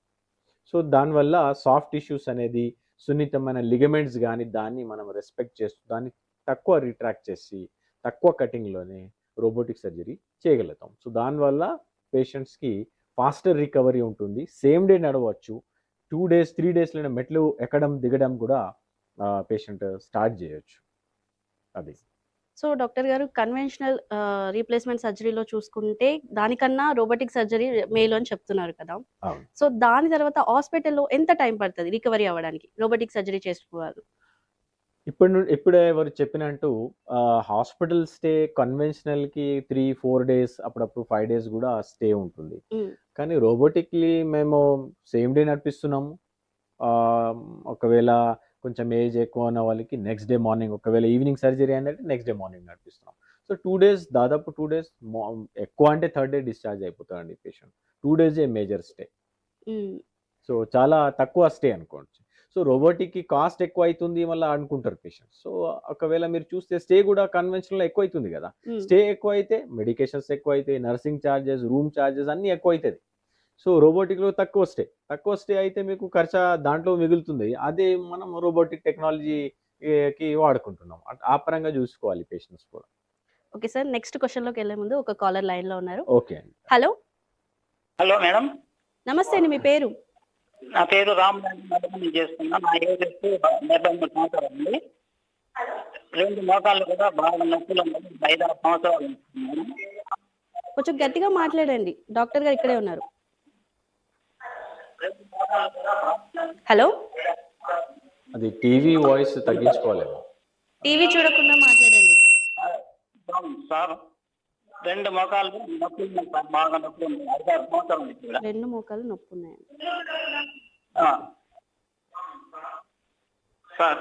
సో దానివల్ల సాఫ్ట్ టిష్యూస్ అనేది, సున్నితమైన లిగమెంట్స్ కానీ దాన్ని మనం రెస్పెక్ట్ చేస్తూ దాన్ని తక్కువ రిట్రాక్ట్ చేసి తక్కువ కటింగ్లోనే రోబోటిక్ సర్జరీ చేయగలుగుతాం. సో దానివల్ల పేషెంట్స్కి ఫాస్టర్ రికవరీ ఉంటుంది, సేమ్ డే నడవచ్చు, 2 days 3 daysలోనే మెట్లు ఎక్కడం దిగడం కూడా పేషెంట్ స్టార్ట్ చేయొచ్చు. అది. సో డాక్టర్ గారు, కన్వెన్షనల్ రీప్లేస్మెంట్ సర్జరీలో చూసుకుంటే దానికన్నా రోబోటిక్ సర్జరీ మేలు అని చెప్తున్నారు కదా. అవును. సో దాని తర్వాత హాస్పిటల్లో ఎంత టైం పడుతుంది రికవరీ అవ్వడానికి రోబోటిక్ సర్జరీ చేసుకోవాలి? ఇప్పుడే ఎవరు చెప్పినట్టు హాస్పిటల్ స్టే కన్వెన్షనల్కి 3-4 days, అప్పుడప్పుడు 5 days కూడా స్టే ఉంటుంది. కానీ రోబోటిక్లీ మేము సేమ్ డే నడిపిస్తున్నాము. ఒకవేళ కొంచెం ఏజ్ ఎక్కువ ఉన్న వాళ్ళకి నెక్స్ట్ డే మార్నింగ్, ఒకవేళ ఈవినింగ్ సర్జరీ అంటే next day morning నడిపిస్తున్నాం. So 2 days, దాదాపు 2 days, ఎక్కువ అంటే 3rd day discharge అయిపోతాడండి patient. 2 days major stay. So చాలా తక్కువ స్టే అనుకోవచ్చు. సో రోబోటిక్కి కాస్ట్ ఎక్కువ అవుతుంది మళ్ళీ అనుకుంటారు పేషెంట్. సో ఒకవేళ మీరు చూస్తే స్టే కూడా కన్వెన్షనల్లో ఎక్కువ అవుతుంది కదా. స్టే ఎక్కువ అయితే మెడికేషన్స్ ఎక్కువ అవుతాయి, నర్సింగ్ ఛార్జెస్, రూమ్ ఛార్జెస్ అన్నీ ఎక్కువ అవుతుంది. సో రోబోటిక్లో తక్కువ స్టే అయితే మీకు ఖర్చు దాంట్లో మిగులుతుంది. అదే మనం రోబోటిక్ టెక్నాలజీకి వాడుకుంటున్నాం. ఆ పరంగా చూసుకోవాలి పేషెంట్స్ కూడా. ఓకే సార్, నెక్స్ట్ క్వశ్చన్లోకి వెళ్ళే ముందు ఒక కాలర్ లైన్లో ఉన్నారు. ఓకే అండి. హలో హలో మేడం, నమస్తే అండి, మీ పేరు? నా పేరు రామ్ మేడం చేస్తున్నా. నా ఏజ్ వచ్చి 73 సంవత్సరాలు అండి. 2 మోకాళ్ళు కూడా బాగా నొప్పులు 5-6 సంవత్సరాలు మేడం. కొంచెం గట్టిగా మాట్లాడండి, డాక్టర్ గారు ఇక్కడే ఉన్నారు. హలో, అది టీవీ వాయిస్ తగ్గించుకోలేము. టీవీ చూడకుండా మాట్లాడండి. సార్ 2 మోకాళ్ళు నొప్పులు బాగా నొప్పులు 5-6 సంవత్సరాలు ఇక్కడ. 2 మోకాలు నొప్పి ఉన్నాయండి. సార్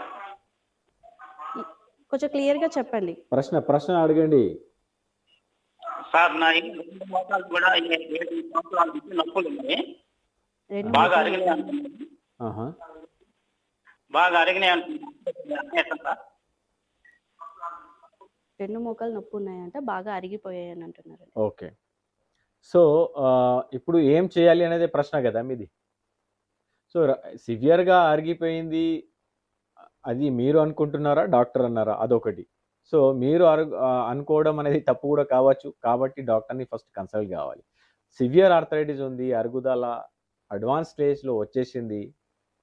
కొంచెం క్లియర్గా చెప్పండి. ప్రశ్న అడగండి సార్. నా 2 మోకాళ్ళు కూడా 7 సంవత్సరాల నుంచి నొప్పులు ఉన్నాయి. 2 బాగా అరిగినాయి అంటున్నారు. బాగా అరిగినాయి అంటున్నారు. 2 మోకాలు నొప్పి ఉన్నాయంట, బాగా అరిగిపోయాయి అని అంటున్నారు. ఓకే. సో ఇప్పుడు ఏం చేయాలి అనేది ప్రశ్న కదా మీది. సో సివియర్గా అరిగిపోయింది, అది మీరు అనుకుంటున్నారా, డాక్టర్ అన్నారా, అదొకటి. సో మీరు అనుకోవడం అనేది తప్పు కూడా కావచ్చు, కాబట్టి డాక్టర్ని ఫస్ట్ కన్సల్ట్ కావాలి. సివియర్ ఆర్థరైటిస్ ఉంది, అరుగుదల అడ్వాన్స్ స్టేజ్లో వచ్చేసింది,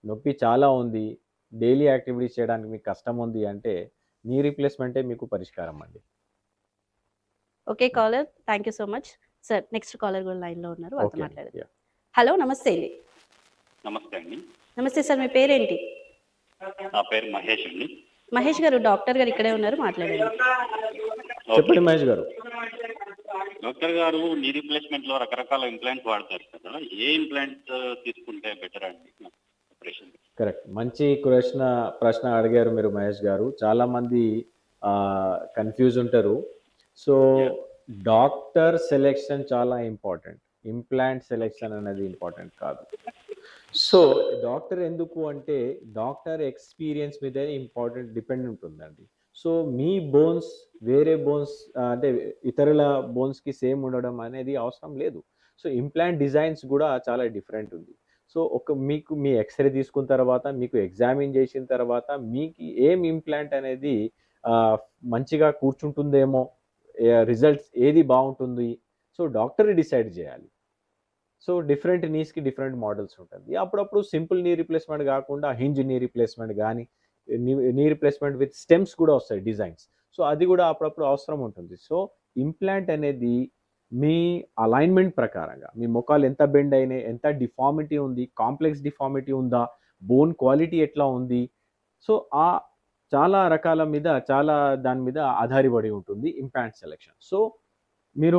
నొప్పి చాలా ఉంది, డైలీ యాక్టివిటీస్ చేయడానికి మీకు కష్టం ఉంది అంటే నీ రీప్లేస్మెంటే మీకు పరిష్కారం అండి. Okay caller, thank you so much sir. Next caller కూడా లైన్లో ఉన్నారు, వాళ్ళతో ఓకే మాట్లాడదాం. హలో, నమస్తే అండి. నమస్తే అండి. నమస్తే సార్, మీ పేరేంటి? నా పేరు మహేష్ అండి. మహేష్ గారు, డాక్టర్ గారు ఇక్కడే ఉన్నారు, మాట్లాడండి. చెప్పండి మహేష్ గారు. డాక్టర్ గారు, నీ రీప్లేస్మెంట్ లో రకరకాల ఇంప్లాంట్స్ వాడతారు కదా, ఏ ఇంప్లాంట్ తీసుకుంటే బెటర్ అండి ఆపరేషన్? కరెక్ట్, మంచి ప్రశ్న అడిగారు మీరు మహేష్ గారు. చాలా మంది కన్ఫ్యూజ్ ఉంటారు. సో డాక్టర్ సెలెక్షన్ చాలా ఇంపార్టెంట్, ఇంప్లాంట్ సెలెక్షన్ అనేది ఇంపార్టెంట్ కాదు. సో డాక్టర్ ఎందుకు అంటే డాక్టర్ ఎక్స్పీరియన్స్ మీద ఇంపార్టెంట్ డిపెండ్ ఉంటుందండి. సో మీ బోన్స్ వేరే బోన్స్ అంటే ఇతరుల బోన్స్కి సేమ్ ఉండడం అనేది అవసరం లేదు. సో ఇంప్లాంట్ డిజైన్స్ కూడా చాలా డిఫరెంట్ ఉంది. సో మీకు మీ ఎక్స్రే తీసుకున్న తర్వాత, మీకు ఎగ్జామిన్ చేసిన తర్వాత మీకు ఏం ఇంప్లాంట్ అనేది మంచిగా కూర్చుంటుందేమో, రిజల్ట్స్ ఏది బాగుంటుంది, సో డాక్టర్ డిసైడ్ చేయాలి. సో డిఫరెంట్ నీస్కి డిఫరెంట్ మోడల్స్ ఉంటుంది. అప్పుడప్పుడు సింపుల్ నీ రీప్లేస్మెంట్ కాకుండా హింజ్ నీ రీప్లేస్మెంట్ కానీ, నీ రీప్లేస్మెంట్ విత్ స్టెమ్స్ కూడా వస్తాయి డిజైన్స్. సో అది కూడా అప్పుడప్పుడు అవసరం ఉంటుంది. సో ఇంప్లాంట్ అనేది మీ అలైన్మెంట్ ప్రకారంగా, మీ ముఖాలు ఎంత బెండ్ అయినాయి, ఎంత డిఫార్మిటీ ఉంది, కాంప్లెక్స్ డిఫార్మిటీ ఉందా, బోన్ క్వాలిటీ ఎట్లా ఉంది, సో చాలా రకాల మీద దాని మీద ఆధారపడి ఉంటుంది ఇంప్లాంట్ సెలెక్షన్. సో మీరు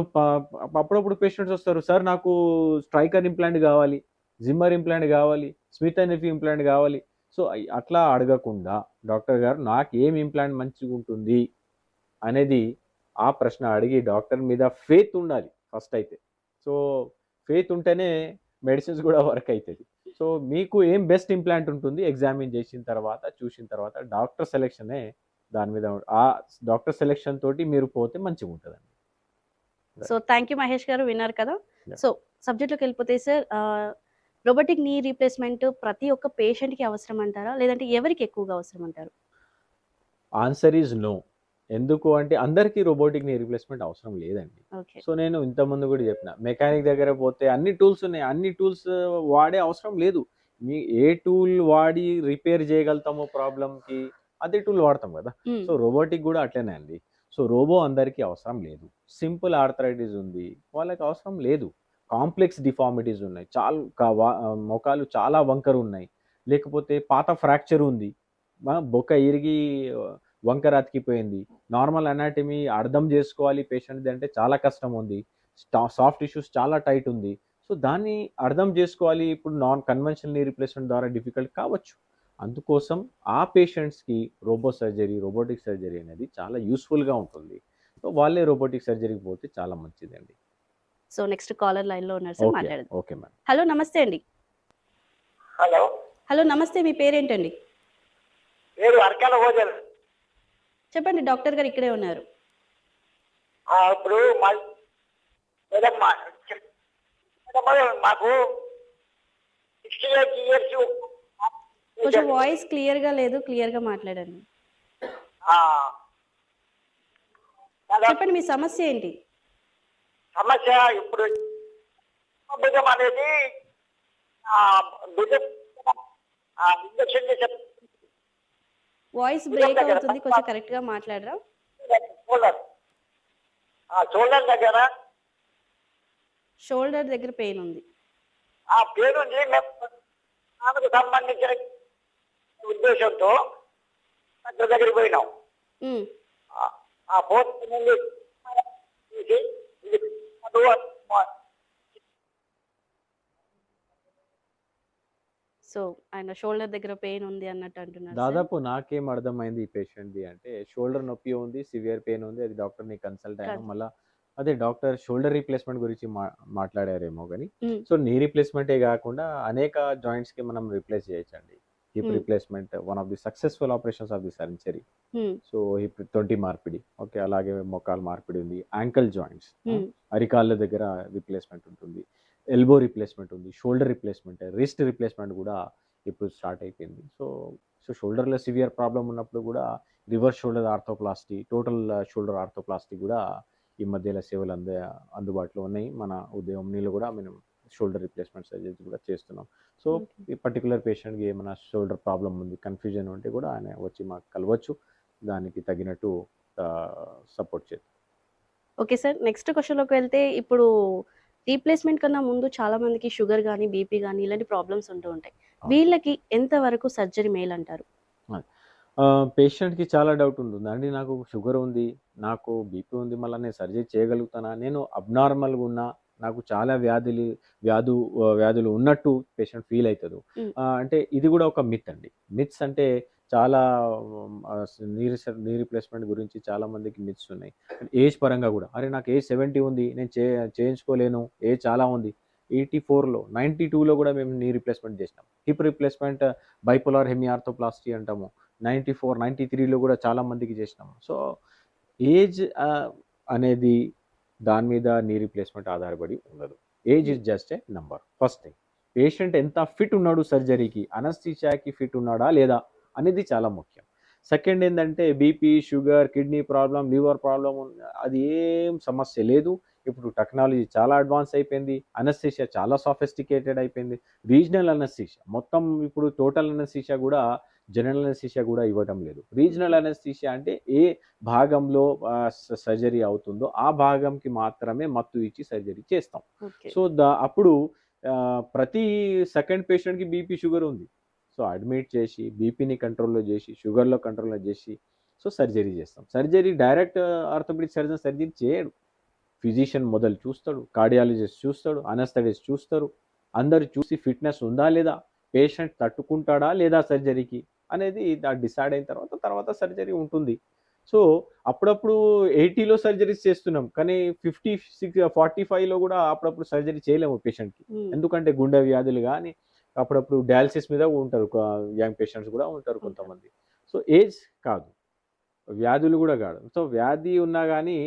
అప్పుడప్పుడు పేషెంట్స్ వస్తారు, సార్ నాకు స్ట్రైకర్ ఇంప్లాంట్ కావాలి, జిమ్మర్ ఇంప్లాంట్ కావాలి, స్మిత్ అండ్ నెఫీ ఇంప్లాంట్ కావాలి. సో అట్లా అడగకుండా డాక్టర్ గారు నాకు ఏం ఇంప్లాంట్ మంచిగా ఉంటుంది అనేది ఆ ప్రశ్న అడిగి డాక్టర్ మీద ఫేత్ ఉండాలి ఫస్ట్ అయితే. సో ఫేత్ ఉంటేనే మెడిసిన్స్ కూడా వర్క్ అవుతుంది. సో మీకు ఏం బెస్ట్ ఇంప్లాంట్ ఉంటుంది ఎగ్జామిన్ చేసిన తర్వాత, చూసిన తర్వాత డాక్టర్ సెలెక్షనే దాని మీద ఆ డాక్టర్ సెలెక్షన్ తోటి మీరు పోతే మంచిగా ఉంటుందండి. సో థ్యాంక్ యూ మహేష్ గారు, విన్నారు కదా. Yeah. సో సబ్జెక్ట్లోకి వెళ్ళిపోతే సార్, రోబోటిక్ నీ రీప్లేస్మెంట్ ప్రతి ఒక్క పేషెంట్కి అవసరం అంటారా, లేదంటే ఎవరికి ఎక్కువగా అవసరం అంటారు? Answer is no. ఎందుకు అంటే అందరికీ రోబోటిక్ నీ రీప్లేస్మెంట్ అవసరం లేదండి. ఓకే, సో నేను ఇంతకుముందు కూడా చెప్పిన, మెకానిక్ దగ్గర పోతే అన్ని టూల్స్ ఉన్నాయి, అన్ని టూల్స్ వాడే అవసరం లేదు. మీ ఏ టూల్ వాడి రిపేర్ చేయగలుగుతామో ప్రాబ్లమ్కి అదే టూల్ వాడతాం కదా. సో రోబోటిక్ కూడా అట్లనే అండి. సో రోబో అందరికీ అవసరం లేదు. సింపుల్ ఆర్థరైటిస్ ఉంది, వాళ్ళకి అవసరం లేదు. కాంప్లెక్స్ డిఫార్మిటీస్ ఉన్నాయి, మొఖాలు చాలా వంకరు ఉన్నాయి, లేకపోతే పాత ఫ్రాక్చర్ ఉంది, బొక్క ఇరిగి వంకర అతికిపోయింది, నార్మల్ అనాటమీ అర్థం చేసుకోవాలి పేషెంట్ది అంటే చాలా కష్టం ఉంది, సాఫ్ట్ టిష్యూస్ చాలా టైట్ ఉంది. సో దాన్ని అర్థం చేసుకోవాలి ఇప్పుడు నాన్ కన్వెన్షనల్ నీ రీప్లేస్మెంట్ ద్వారా డిఫికల్ట్ కావచ్చు. అందుకోసం ఆ పేషెంట్స్కి రోబోటిక్ సర్జరీ అనేది చాలా యూస్ఫుల్గా ఉంటుంది. సో వాళ్ళే రోబోటిక్ సర్జరీకి పోతే చాలా మంచిదండి. సో నెక్స్ట్ కాలర్ లైన్లో ఉన్నారు సార్, మాట్లాడండి. Okay madam. హలో, నమస్తే అండి. హలో, హలో, నమస్తే, మీ పేరేంటండి? పేరు అరకాల హోజల్. చెప్పండి, డాక్టర్ గారు ఇక్కడే ఉన్నారు. ఇప్పుడు మాకు 68 years. కొంచెం వాయిస్ క్లియర్గా లేదు, క్లియర్గా మాట్లాడండి. చెప్పండి, మీ సమస్య ఏంటి? సమస్య ఇప్పుడు భుజం అనేది భుజం ఇంజక్షన్ చేసే వాయిస్ బ్రేక్ అవుతుంది, కొంచెం కరెక్ట్గా మాట్లాడరా? షోల్డర్ దగ్గర షోల్డర్ దగ్గర పెయిన్ ఉంది. ఆ పెయిన్ ఉంది. నాకు సంబంధించిన ఉద్దేశంతో డాక్టర్ దగ్గరికి పోయినాం. ఆ పోస్ట్ సో ఆయన షోల్డర్ దగ్గర పెయిన్ ఉంది అన్నట్టు అంటున్నారు. దాదాపు నాకేం అర్థమైంది ఈ పేషెంట్ది అంటే షోల్డర్ నొప్పి ఉంది, సివియర్ పెయిన్ ఉంది, అది డాక్టర్ని కన్సల్ట్ అయినా మళ్ళీ అదే డాక్టర్ షోల్డర్ రీప్లేస్మెంట్ గురించి మాట్లాడారేమో కానీ. సో నీ రీప్లేస్మెంటే కాకుండా అనేక జాయింట్స్కి మనం రీప్లేస్ చేయొచ్చండి. Hip Hmm. Replacement one of the successful operations of the surgery. Hmm. So hip 20 మార్పిడి, ఓకే, అలాగే మోకాలు మార్పిడి ఉంది, యాంకల్ జాయింట్స్, Hmm. అరికాళ్ళ దగ్గర రిప్లేస్మెంట్ ఉంటుంది, ఎల్బో రిప్లేస్మెంట్ ఉంది, షోల్డర్ రిప్లేస్మెంట్, రిస్ట్ రిప్లేస్మెంట్ కూడా ఇప్పుడు స్టార్ట్ అయిపోయింది. సో సో షోల్డర్లో సివియర్ ప్రాబ్లం ఉన్నప్పుడు కూడా reverse shoulder arthroplasty, total shoulder arthroplasty కూడా ఈ మధ్యలో సేవలు అందుబాటులో ఉన్నాయి. మన ఉదయంలో కూడా మనం షోల్డర్ రిప్లేస్మెంట్ సర్జరీ కూడా చేస్తున్నాం. So Okay. ఈ పర్టికులర్ పేషెంట్కి ఏమైనా షోల్డర్ ప్రాబ్లం ఉంది, కన్ఫ్యూజన్ ఉంటే కూడా ఆయన వచ్చి మాకు కలవచ్చు, దానికి తగినట్టు సపోర్ట్ చేద్దాం. ఓకే సార్, నెక్స్ట్ క్వశ్చన్లోకి వెళ్తే ఇప్పుడు రీప్లేస్మెంట్ కన్నా ముందు చాలా మందికి షుగర్ కానీ బీపీ కానీ ఇలాంటి ప్రాబ్లమ్స్ ఉంటూ ఉంటాయి. వీళ్ళకి ఎంతవరకు సర్జరీ మేలు అంటారు? పేషెంట్కి చాలా డౌట్ ఉంటుంది అండి, నాకు షుగర్ ఉంది, నాకు బీపీ ఉంది, మళ్ళీ నేను సర్జరీ చేయగలుగుతానా, నేను అబ్నార్మల్గా ఉన్నా, నాకు చాలా వ్యాధులు ఉన్నట్టు పేషెంట్ ఫీల్ అవుతాడు. Mm. అంటే ఇది కూడా ఒక మిత్ అండి. మిత్స్ అంటే చాలా నీ రీప్లేస్మెంట్ గురించి చాలా మందికి మిత్స్ ఉన్నాయి. ఏజ్ పరంగా కూడా, అరే నాకు ఏజ్ 70 ఉంది, నేను చేయించుకోలేను, ఏజ్ చాలా ఉంది. 84లో 92లో కూడా మేము నీ రీప్లేస్మెంట్ చేసినాం. హిప్ రీప్లేస్మెంట్ బైపోలార్ హెమిఆర్థోప్లాస్టీ అంటాము, 94 93లో కూడా చాలా మందికి చేసినాము. సో ఏజ్ అనేది దాని మీద నీ రీప్లేస్మెంట్ ఆధారపడి ఉండదు. Age is just a number. First thing, patient ఎంత ఫిట్ ఉన్నాడు సర్జరీకి, అనస్థీషియాకి ఫిట్ ఉన్నాడా లేదా అనేది చాలా ముఖ్యం. సెకండ్ ఏంటంటే BP, sugar, kidney problem, liver problem, అది ఏం సమస్య లేదు. ఇప్పుడు టెక్నాలజీ చాలా అడ్వాన్స్ అయిపోయింది, అనస్థీషియా చాలా సాఫిస్టికేటెడ్ అయిపోయింది. రీజనల్ అనస్థీషియా, మొత్తం ఇప్పుడు టోటల్ అనస్థీషియా కూడా జనరల్ అనస్థీషియా కూడా ఇవ్వటం లేదు. రీజనల్ అనస్థీషియా అంటే ఏ భాగంలో సర్జరీ అవుతుందో ఆ భాగంకి మాత్రమే మత్తు ఇచ్చి సర్జరీ చేస్తాం. ఓకే. సో అప్పుడు ప్రతి సెకండ్ పేషెంట్కి బీపీ, షుగర్ ఉంది. సో అడ్మిట్ చేసి బీపీని కంట్రోల్లో చేసి, షుగర్లో కంట్రోల్లో చేసి సో సర్జరీ చేస్తాం. Surgery direct orthopaedic surgeon surgery చేయడు. ఫిజిషియన్ మొదలు చూస్తాడు, కార్డియాలజిస్ట్ చూస్తాడు, అనస్థెటిస్ట్ చూస్తారు. అందరు చూసి ఫిట్నెస్ ఉందా లేదా, పేషెంట్ తట్టుకుంటాడా లేదా సర్జరీకి అనేది డిసైడ్ అయిన తర్వాత సర్జరీ ఉంటుంది. సో అప్పుడప్పుడు 80లో సర్జరీస్ చేస్తున్నాం, కానీ 56, 45లో కూడా అప్పుడప్పుడు సర్జరీ చేయలేము పేషెంట్కి. Hmm. ఎందుకంటే గుండె వ్యాధులు కానీ అప్పుడప్పుడు డయాలసిస్ మీద ఉంటారు, యంగ్ పేషెంట్స్ కూడా ఉంటారు కొంతమంది. సో ఏజ్ కాదు, వ్యాధులు కూడా కాదు. సో వ్యాధి ఉన్నా కానీ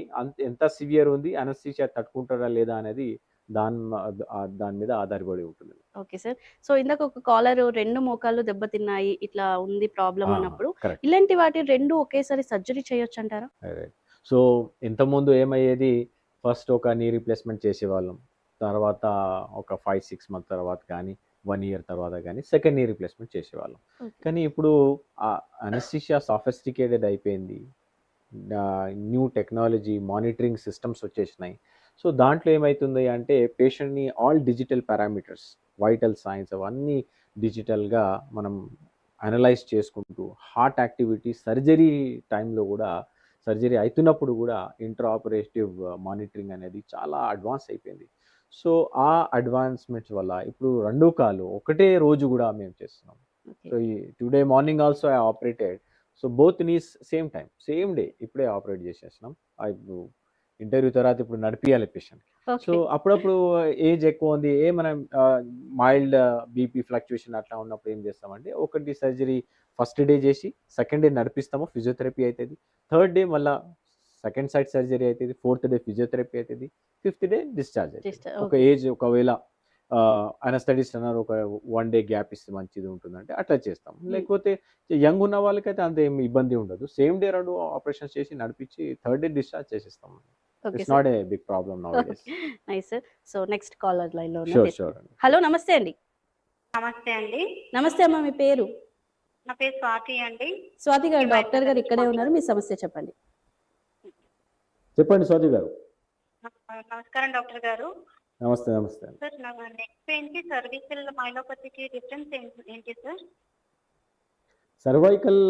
ఎంత సివియర్ ఉంది, అనస్థీషియా తట్టుకుంటారా లేదా అనేది దాని మీద ఆధారపడి ఉంటుంది. Okay sir. సో ఇందాక ఒక కాలర్ 2 మోకాళ్ళు దెబ్బతిన్నాయి ఇట్లా ఉంది ప్రాబ్లం అన్నప్పుడు, కరెక్ట్. ఇలాంటి వాటి 2 ఒకేసారి సర్జరీ చేయొచ్చు అంటారా? సో ఇంతకుముందు ఏమయ్యేది, ఫస్ట్ ఒక నీ రీప్లేస్మెంట్ చేసేవాళ్ళం, తర్వాత ఒక 5-6 మంత్ తర్వాత కానీ 1 ఇయర్ తర్వాత కానీ సెకండ్ నీ రీప్లేస్మెంట్ చేసేవాళ్ళం. Okay. కానీ ఇప్పుడు అనస్థీషియా సాఫిస్టికేటెడ్ అయిపోయింది, న్యూ టెక్నాలజీ మానిటరింగ్ సిస్టమ్స్ వచ్చేసినాయి. సో దాంట్లో ఏమవుతుంది అంటే పేషెంట్ని all digital parameters, vital science అవన్నీ డిజిటల్గా మనం అనలైజ్ చేసుకుంటూ, హార్ట్ యాక్టివిటీ సర్జరీ టైంలో కూడా, సర్జరీ అవుతున్నప్పుడు కూడా ఇంట్రా ఆపరేటివ్ మానిటరింగ్ అనేది చాలా అడ్వాన్స్ అయిపోయింది. సో ఆ అడ్వాన్స్మెంట్స్ వల్ల ఇప్పుడు 2 కాళ్ళు ఒకటే రోజు కూడా మేము చేస్తున్నాం. Okay. So today morning also I operated. So both knees same time, same day ఇప్పుడే ఆపరేట్ చేసేసినాం. ఇప్పుడు ఇంటర్వ్యూ తర్వాత ఇప్పుడు నడిపియాలి పేషెంట్. So okay. అప్పుడప్పుడు ఏజ్ ఎక్కువ ఉంది, మనం మైల్డ్ బీపీ ఫ్లక్చుయేషన్ అట్లా ఉన్నప్పుడు ఏం చేస్తామంటే, ఒకటి సర్జరీ ఫస్ట్ డే చేసి సెకండ్ డే నడిపిస్తాము, ఫిజియోథెరపీ అవుతుంది. థర్డ్ డే మళ్ళీ సెకండ్ సైడ్ సర్జరీ అవుతుంది, ఫోర్త్ డే ఫిజియోథెరపీ అవుతుంది, ఫిఫ్త్ డే డిశ్చార్జ్ అవుతుంది. ఒక ఏజ్ ఒకవేళ అనస్థెటిస్ట్ అన్నారు ఒక 1 డే గ్యాప్ ఇస్తే మంచిది ఉంటుందంటే అట్లా చేస్తాం. లేకపోతే యంగ్ ఉన్న వాళ్ళకైతే అంత ఏమి ఇబ్బంది ఉండదు, సేమ్ డే 2 ఆపరేషన్స్ చేసి నడిపించి థర్డ్ డే డిశ్చార్జ్ చేసేస్తాం. Okay it's sir. Not a big problem now days. Nice sir. So next caller line లో షూర్ ఉన్నారు. షూర్ అండి. హలో, నమస్తే అండి. నమస్తే అండి. నమస్తే అమ్మా, మీ పేరు? నా పేరు స్వాతి అండి. స్వాతి గారు, డాక్టర్ గారు ఇక్కడే ఉన్నారు, మీ సమస్య చెప్పండి. చెప్పండి స్వాతి గారు. నమస్కారం డాక్టర్ గారు. నమస్తే నమస్తే. సార్, నా నెక్ పెయిన్ కి సర్వికల్ మైలోపతికి డిఫరెన్స్ ఏంటి సార్? సర్వైకల్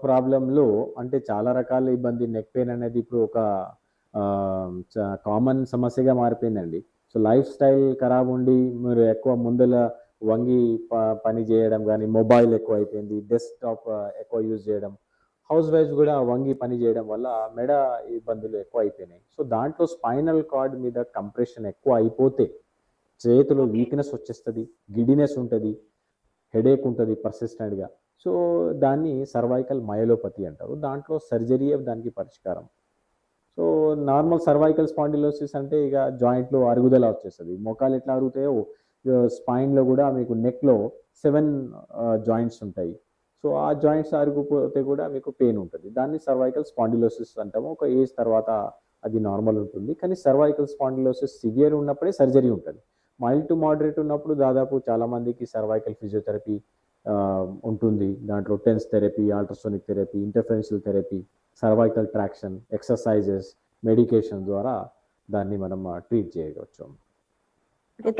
ప్రాబ్లంలో అంటే చాలా రకాల ఇబ్బంది. నెక్ పెయిన్ అనేది ఇప్పుడు ఒక కామన్ సమస్యగా మారిపోయిందండి. సో లైఫ్ స్టైల్ ఖరాబ్ ఉండి మీరు ఎక్కువ ముందల వంగి పని చేయడం కానీ, మొబైల్ ఎక్కువ అయిపోయింది, డెస్క్టాప్ ఎక్కువ యూజ్ చేయడం, హౌస్ వైఫ్స్ కూడా వంగి పని చేయడం వల్ల మెడ ఇబ్బందులు ఎక్కువ అయిపోయినాయి. సో దాంట్లో స్పైనల్ కార్డ్ మీద కంప్రెషన్ ఎక్కువ అయిపోతే చేతిలో వీక్నెస్ వచ్చేస్తుంది, గిడినెస్ ఉంటుంది, హెడేక్ ఉంటుంది పర్సిస్టెంట్గా. సో దాన్ని సర్వైకల్ మయోలోపతి అంటారు. దాంట్లో సర్జరీయే దానికి పరిష్కారం. సో నార్మల్ సర్వైకల్ స్పాండిలోసిస్ అంటే ఇక జాయింట్లో అరుగుదల వచ్చేస్తుంది. మోకాలు ఎట్లా అరుగుతాయో స్పైన్లో కూడా మీకు నెక్లో 7 జాయింట్స్ ఉంటాయి. సో ఆ జాయింట్స్ అరిగిపోతే కూడా మీకు పెయిన్ ఉంటుంది. దాన్ని సర్వైకల్ స్పాండిలోసిస్ అంటాము. ఒక ఏజ్ తర్వాత అది నార్మల్ ఉంటుంది. కానీ సర్వైకల్ స్పాండిలోసిస్ సివియర్ ఉన్నప్పుడే సర్జరీ ఉంటుంది. మైల్డ్ టు మోడరేట్ ఉన్నప్పుడు దాదాపు చాలామందికి సర్వైకల్ ఫిజియోథెరపీ ఉంటుంది. దాంట్లో TENS therapy, ultrasonic therapy, interferential therapy, cervical traction, exercises, medication ద్వారా దాన్ని మనం ట్రీట్ చేయవచ్చు.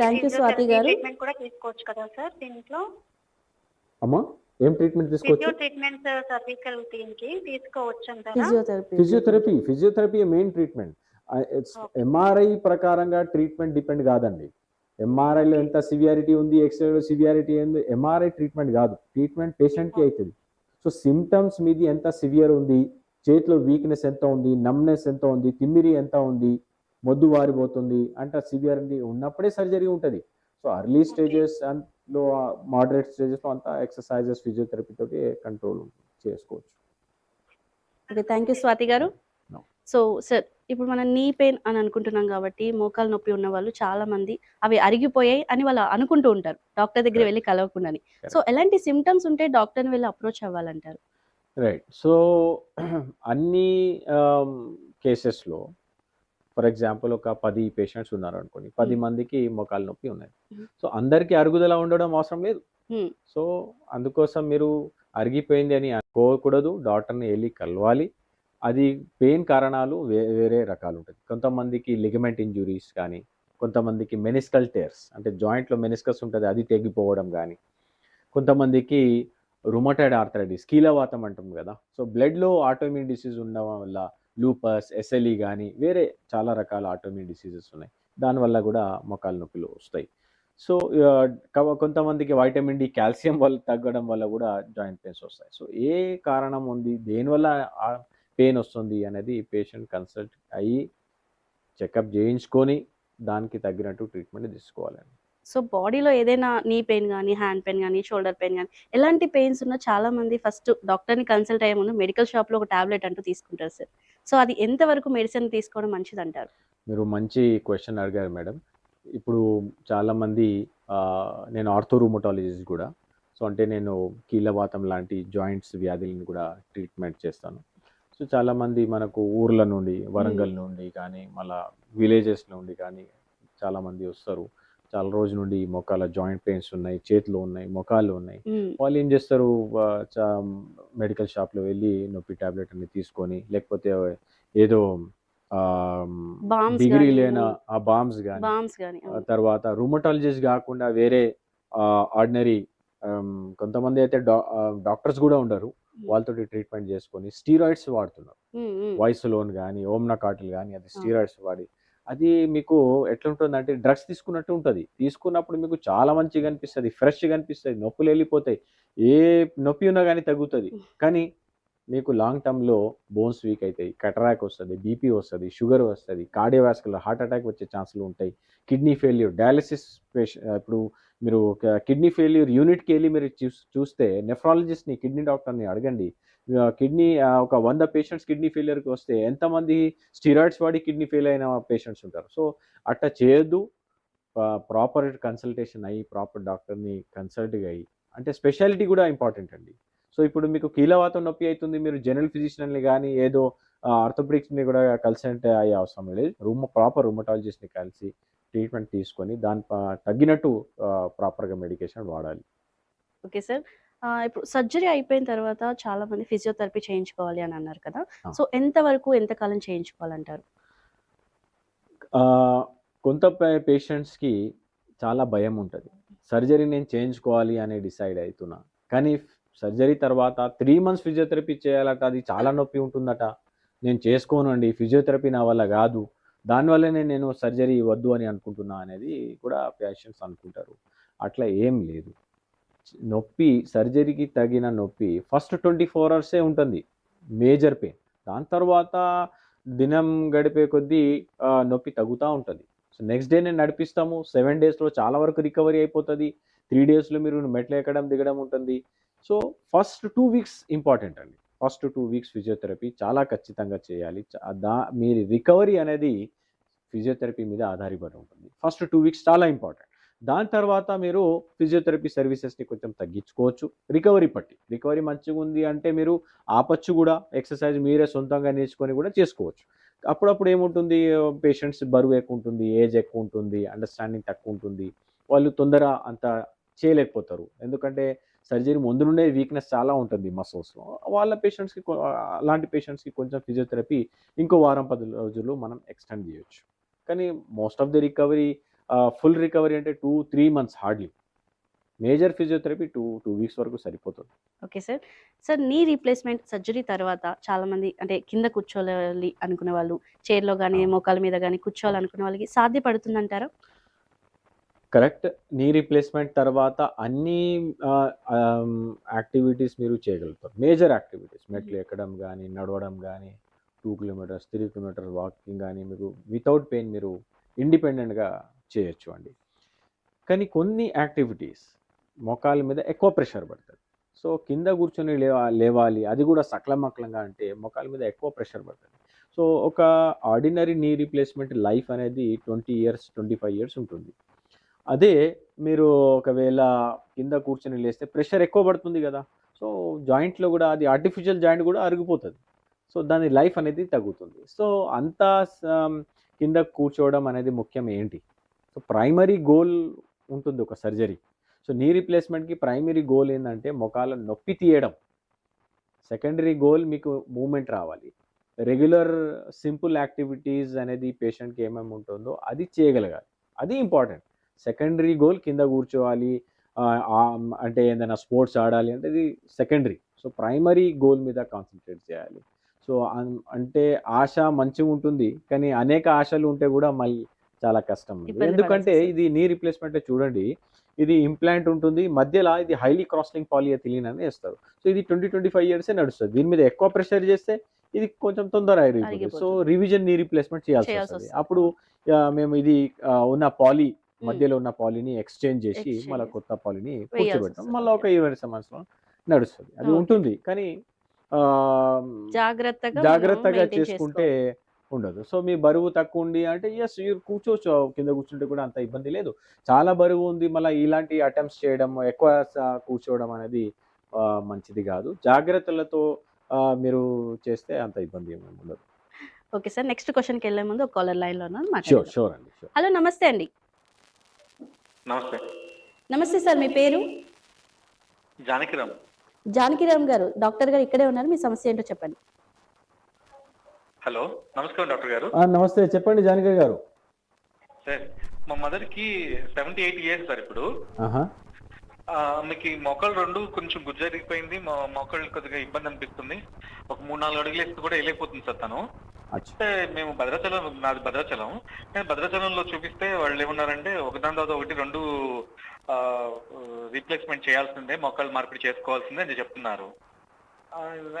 థ్యాంక్ యూ స్వాతి గారు. ట్రీట్మెంట్ కూడా తీసుకోవచ్చు కదా సార్ దీంట్లో? అమ్మా ఏం ట్రీట్మెంట్ తీసుకోవచ్చు? ట్రీట్మెంట్ సర్వికల్ దీనికి తీసుకోవచ్చు అంటారా? Physiotherapy main treatment. ఎంఆర్ఐ ప్రకారంగా ట్రీట్మెంట్ డిపెండ్ కాదండి. ఎంఆర్ఐలో ఎంత సివియారిటీ ఉంది, ఎక్స్రేలో సివియారిటీ ఏంది, ఎంఆర్ఐ ట్రీట్మెంట్ కాదు. ట్రీట్మెంట్ పేషెంట్కి అవుతుంది. సో సిమ్టమ్స్ మీది ఎంత సివియర్ ఉంది, చేతిలో వీక్నెస్ ఎంత ఉంది, నమ్నెస్ ఎంత ఉంది, తిమ్మిరి ఎంత ఉంది, మొద్దు వారిపోతుంది అంటే సివియారిటీ ఉన్నప్పుడే సర్జరీ ఉంటుంది. సో అర్లీ స్టేజెస్ లో, మోడరేట్ స్టేజెస్లో అంతా ఎక్సర్సైజెస్, ఫిజియోథెరపీ తోటి కంట్రోల్ చేసుకోవచ్చు. ఓకే, థ్యాంక్ యూ స్వాతి గారు. సో సార్, ఇప్పుడు మనం నీ పెయిన్ అని అనుకుంటున్నాం కాబట్టి మోకాలు నొప్పి ఉన్న వాళ్ళు చాలా మంది అవి అరిగిపోయాయి అని వాళ్ళు అనుకుంటూ ఉంటారు, డాక్టర్ దగ్గర వెళ్ళి కలవకుండాని. సో ఎలాంటి సిమ్టమ్స్ ఉంటే డాక్టర్ని వెళ్ళి అప్రోచ్ అవ్వాలంటారు? రైట్. సో అన్ని కేసెస్లో ఫర్ ఎగ్జాంపుల్ ఒక 10 పేషెంట్స్ ఉన్నారు అనుకోండి, 10 మందికి మోకాలు నొప్పి ఉన్నాయి. సో అందరికీ అరుగుదల ఉండడం అవసరం లేదు. సో అందుకోసం మీరు అరిగిపోయింది అని అనుకోకూడదు, డాక్టర్ని వెళ్ళి కలవాలి. అది పెయిన్ కారణాలు వేరే రకాలు ఉంటుంది. కొంతమందికి లిగమెంట్ ఇంజురీస్ కానీ, కొంతమందికి మెనిస్కల్ టేర్స్ అంటే జాయింట్లో మెనిస్కస్ ఉంటుంది అది తెగిపోవడం కానీ, కొంతమందికి రుమటాయిడ్ ఆర్థరైటిస్, కీలవాతం అంటాం కదా. సో బ్లడ్లో ఆటోఇమ్యూన్ డిసీజ్ ఉండడం వల్ల లూపస్, ఎస్ఎల్ఈ కానీ వేరే చాలా రకాల ఆటోఇమ్యూన్ డిసీజెస్ ఉన్నాయి. దానివల్ల కూడా మోకాలు నొప్పులు వస్తాయి. సో కొంతమందికి వైటమిన్ డి, కాల్షియం వల్ల తగ్గడం వల్ల కూడా జాయింట్ పెయిన్స్ వస్తాయి. సో ఏ కారణం ఉంది, దేనివల్ల పెయిన్ వస్తుంది అనేది పేషెంట్ కన్సల్ట్ అయ్యి చెకప్ చేయించుకొని దానికి తగ్గినట్టు ట్రీట్మెంట్ తీసుకోవాలండి. సో బాడీలో ఏదైనా నీ పెయిన్ కానీ, హ్యాండ్ పెయిన్ కానీ, షోల్డర్ పెయిన్ కానీ, ఎలాంటి పెయిన్స్ ఉన్నా చాలా మంది ఫస్ట్ డాక్టర్ని కన్సల్ట్ అయ్యే ముందు మెడికల్ షాప్లో ఒక టాబ్లెట్ అంటూ తీసుకుంటారు సార్. సో అది ఎంతవరకు మెడిసిన్ తీసుకోవడం మంచిది అంటారు? మీరు మంచి క్వశ్చన్ అడిగారు మేడం. ఇప్పుడు చాలామంది నేను ఆర్థోరూమటాలజిస్ట్ కూడా. సో అంటే నేను కీళ్ళవాతం లాంటి జాయింట్స్ వ్యాధులను కూడా ట్రీట్మెంట్ చేస్తాను. సో చాలామంది మనకు ఊర్ల నుండి, వరంగల్ నుండి కానీ, మళ్ళీ విలేజెస్ నుండి కానీ చాలామంది వస్తారు. చాలా రోజు నుండి మోకాల జాయింట్ పెయిన్స్ ఉన్నాయి, చేతులు ఉన్నాయి, మోకాళ్ళు ఉన్నాయి. వాళ్ళు ఏం చేస్తారు, మెడికల్ షాప్లో వెళ్ళి నొప్పి టాబ్లెట్ అన్ని తీసుకొని, లేకపోతే ఏదో డిగ్రీ లేన ఆ బామ్స్ కానీ, తర్వాత రూమటాలజిస్ట్ కాకుండా వేరే ఆర్డినరీ కొంతమంది అయితే డాక్టర్స్ కూడా ఉండరు, వాళ్ళతో ట్రీట్మెంట్ చేసుకొని స్టీరాయిడ్స్ వాడుతున్నారు. వయసులోన్ కానీ, ఓమ్నాకాటిల్ కానీ, అది స్టీరాయిడ్స్ వాడి అది మీకు ఎట్లుంటుంది అంటే డ్రగ్స్ తీసుకున్నట్టు ఉంటుంది. తీసుకున్నప్పుడు మీకు చాలా మంచిగా అనిపిస్తుంది, ఫ్రెష్గా అనిపిస్తుంది, నొప్పులు వెళ్ళిపోతాయి, ఏ నొప్పి ఉన్నా కానీ తగ్గుతుంది. కానీ మీకు లాంగ్ టర్మ్లో బోన్స్ వీక్ అవుతాయి, కటరాక్ వస్తుంది, బీపీ వస్తుంది, షుగర్ వస్తుంది, కార్డియోవాస్కులర్ హార్ట్ అటాక్ వచ్చే ఛాన్సులు ఉంటాయి, కిడ్నీ ఫెయిల్యూర్, డయాలిసిస్ పేషెంట్. ఇప్పుడు మీరు కిడ్నీ ఫెయిల్యూర్ యూనిట్కి వెళ్ళి మీరు చూస్తే నెఫ్రాలజిస్ట్ని, కిడ్నీ డాక్టర్ని అడగండి. కిడ్నీ ఒక 100 పేషెంట్స్ కిడ్నీ ఫెయిలియర్కి వస్తే ఎంతమంది స్టీరాయిడ్స్ వాడి కిడ్నీ ఫెయిల్ అయిన పేషెంట్స్ ఉంటారు. సో అట్లా చేయొద్దు. ప్రాపర్ కన్సల్టేషన్ అయ్యి, ప్రాపర్ డాక్టర్ని కన్సల్ట్గా అయ్యి, అంటే స్పెషాలిటీ కూడా ఇంపార్టెంట్ అండి. సో ఇప్పుడు మీకు కీళ్ళవాతం నొప్పి అవుతుంది, మీరు జనరల్ ఫిజిషియన్ని కానీ ఏదో ఆర్థోపెడిక్స్ని కూడా కన్సల్ట్ అయ్యే అవసరం లేదు. ప్రాపర్ రూమటాలజిస్ట్ని కలిసి ట్రీట్మెంట్ తీసుకొని దాని తగ్గినట్టు ప్రాపర్గా మెడికేషన్ వాడాలి. ఓకే సార్, ఇప్పుడు సర్జరీ అయిపోయిన తర్వాత చాలా మంది ఫిజియోథెరపీ చేయించుకోవాలి అని అన్నారు కదా. సో ఎంతకాలం చేయించుకోవాలంటారు? కొంత పేషెంట్స్కి చాలా భయం ఉంటుంది, సర్జరీ నేను చేయించుకోవాలి అని డిసైడ్ అవుతున్నా. కానీ సర్జరీ తర్వాత 3 months ఫిజియోథెరపీ చేయాలట, అది చాలా నొప్పి ఉంటుందట, నేను చేసుకోనండి, ఫిజియోథెరపీ నా వల్ల కాదు, దానివల్లనే నేను సర్జరీ వద్దు అని అనుకుంటున్నా అనేది కూడా పేషెంట్స్ అనుకుంటారు. అట్లా ఏం లేదు. నొప్పి, సర్జరీకి తగిన నొప్పి ఫస్ట్ 24 hours ఉంటుంది మేజర్ పెయిన్. దాని తర్వాత దినం గడిపే కొద్దీ నొప్పి తగ్గుతూ ఉంటుంది. సో నెక్స్ట్ డే నేను నడిపిస్తాము, 7 డేస్లో చాలా వరకు రికవరీ అయిపోతుంది, 3 డేస్లో మీరు మెట్లు ఎక్కడం దిగడం ఉంటుంది. సో ఫస్ట్ 2 వీక్స్ ఇంపార్టెంట్ అండి. ఫస్ట్ 2 వీక్స్ ఫిజియోథెరపీ చాలా ఖచ్చితంగా చేయాలి. మీ రికవరీ అనేది ఫిజియోథెరపీ మీద ఆధారపడి ఉంటుంది. ఫస్ట్ 2 వీక్స్ చాలా ఇంపార్టెంట్. దాని తర్వాత మీరు ఫిజియోథెరపీ సర్వీసెస్ని కొంచెం తగ్గించుకోవచ్చు రికవరీ పట్టి. రికవరీ మంచిగా ఉంది అంటే మీరు ఆపచ్చు కూడా, ఎక్సర్సైజ్ మీరే సొంతంగా నేర్చుకొని కూడా చేసుకోవచ్చు. అప్పుడప్పుడు ఏముంటుంది, పేషెంట్స్ బరువు ఎక్కువ ఉంటుంది, ఏజ్ ఎక్కువ ఉంటుంది, అండర్స్టాండింగ్ తక్కువ ఉంటుంది, వాళ్ళు తొందర అంత చేయలేకపోతారు. ఎందుకంటే సర్జరీ ముందు నుండే వీక్నెస్ చాలా ఉంటుంది మసిల్స్లో. వాళ్ళ పేషెంట్స్కి అలాంటి పేషెంట్స్కి కొంచెం ఫిజియోథెరపీ ఇంకో వారం 10 రోజులు మనం ఎక్స్టెండ్ చేయొచ్చు. కానీ most of the recovery, full recovery అంటే 2-3 months hardly. Major physiotherapy 2 weeks వరకు సరిపోతుంది. Okay sir. Sir knee replacement surgery తర్వాత చాలామంది అంటే కింద కూర్చోవాలి అనుకునే వాళ్ళు, చైర్లో కానీ మోకాల మీద కానీ కూర్చోవాలనుకునే వాళ్ళకి సాధ్యపడుతుందంటారా? కరెక్ట్. నీ రీప్లేస్మెంట్ తర్వాత అన్ని యాక్టివిటీస్ మీరు చేయగలుగుతారు. మేజర్ యాక్టివిటీస్ మెట్లు ఎక్కడం కానీ, నడవడం కానీ, 2 కిలోమీటర్స్ 3 కిలోమీటర్స్ వాకింగ్ కానీ మీరు వితౌట్ పెయిన్ మీరు ఇండిపెండెంట్గా చేయొచ్చు అండి. కానీ కొన్ని యాక్టివిటీస్ మోకాల మీద ఎక్కువ ప్రెషర్ పడుతుంది. సో కింద కూర్చొని లేవాలి, అది కూడా సక్లమక్లంగా అంటే మోకాల మీద ఎక్కువ ప్రెషర్ పడుతుంది. సో ఒక ఆర్డినరీ నీ రీప్లేస్మెంట్ లైఫ్ అనేది 20 ఇయర్స్ 25 ఇయర్స్ ఉంటుంది. అదే మీరు ఒకవేళ కింద కూర్చొని లేస్తే ప్రెషర్ ఎక్కువ పడుతుంది కదా, సో జాయింట్లో కూడా అది ఆర్టిఫిషియల్ జాయింట్ కూడా అరిగిపోతుంది. సో దాని లైఫ్ అనేది తగ్గుతుంది. సో అంతా కింద కూర్చోవడం అనేది ముఖ్యం ఏంటి? సో ప్రైమరీ గోల్ ఉంటుంది ఒక సర్జరీ. సో నీ రీప్లేస్మెంట్కి ప్రైమరీ గోల్ ఏంటంటే మొకాల నొప్పి తీయడం. సెకండరీ గోల్ మీకు మూమెంట్ రావాలి. రెగ్యులర్ సింపుల్ యాక్టివిటీస్ అనేది పేషెంట్కి ఏమేమి ఉంటుందో అది చేయగలగాలి, అది ఇంపార్టెంట్. సెకండరీ గోల్ కింద కూర్చోవాలి అంటే ఏదైనా స్పోర్ట్స్ ఆడాలి అంటే ఇది సెకండరీ. సో ప్రైమరీ గోల్ మీద కాన్సన్ట్రేట్ చేయాలి. సో అంటే ఆశ మంచిగా ఉంటుంది, కానీ అనేక ఆశలు ఉంటే కూడా మళ్ళీ చాలా కష్టం ఉంది. ఇబ్బంది ఎందుకంటే పడాల్సి ఇది నీ రీప్లేస్మెంట్ చూడండి, ఇది ఇంప్లాంట్ ఉంటుంది, మధ్యలో ఇది హైలీ క్రాస్లింగ్ పాలిఎథిలీన్ అని వేస్తారు. సో ఇది 20-25 ఇయర్సే నడుస్తుంది. దీని మీద ఎక్కువ ప్రెషర్ చేస్తే ఇది కొంచెం తొందర అరిగిపోతుంది. సో అరిగిపోతుంది. రివిజన్ నీ రీప్లేస్మెంట్ చేయాల్సి చేయాల్సి వస్తుంది. వస్తుంది. అప్పుడు మేము ఇది ఉన్న పాలీ మధ్యలో ఉన్న పాలీని ఎక్స్చేంజ్ చేసి Exchange మళ్ళీ చేసి కొత్త పాలీని వేయాల్సి కూర్చోబెడతాం. వస్తుంది. మళ్ళీ ఒక 20 సంవత్సరం నడుస్తుంది. అది Okay. ఉంటుంది, కానీ జాగ్రత్తగా మనం జాగ్రత్తగా maintain చేసుకుంటే ఉండదు. సో మీ బరువు తక్కువ ఉంది అంటే ఎస్ కూర్చోవచ్చు, కింద కూర్చుంటే కూడా అంత ఇబ్బంది లేదు. చాలా బరువు ఉంది మళ్ళీ ఇలాంటి అటెంప్ట్స్ చేయడం, ఎక్కువ కూర్చోవడం అనేది మంచిది కాదు. జాగ్రత్తలతో మీరు చేస్తే అంత ఇబ్బంది ఏమి ఉండదు. Okay sir. నెక్స్ట్ క్వశ్చన్కి వెళ్ళే ముందు ఒక కాలర్ లైన్లో ఉన్నాను, షూర్ మాట్లాడదాం. షూర్ అండి, షూర్. హలో, నమస్తే అండి. నమస్తే. నమస్తే సార్, మీ పేరు? జానకిరామ్. జానకిరామ్ గారు, డాక్టర్ గారు ఇక్కడే ఉన్నారు, మీ సమస్య ఏంటో చెప్పండి. హలో, నమస్కారం డాక్టర్ గారు. నమస్తే, చెప్పండి జానకి గారు. సార్, మా మదర్ కి 78 ఇయర్స్ సార్ ఇప్పుడు. మీకు మోకాళ్ళు రెండు కొంచెం గుజ్జరిగిపోయింది, మోకాళ్ళు కొద్దిగా ఇబ్బంది అనిపిస్తుంది. ఒక 3-4 అడుగులు వేస్తే కూడా వెళ్ళిపోతుంది సార్ తను. అంటే మేము నాది భద్రాచలం. నేను భద్రాచలంలో చూపిస్తే వాళ్ళు ఏమన్నారంటే ఒకదాని తర్వాత ఒకటి 2 రీప్లేస్మెంట్ చేయాల్సిందే, మోకాళ్ళు మార్పిడి చేసుకోవాల్సిందే అని చెప్తున్నారు.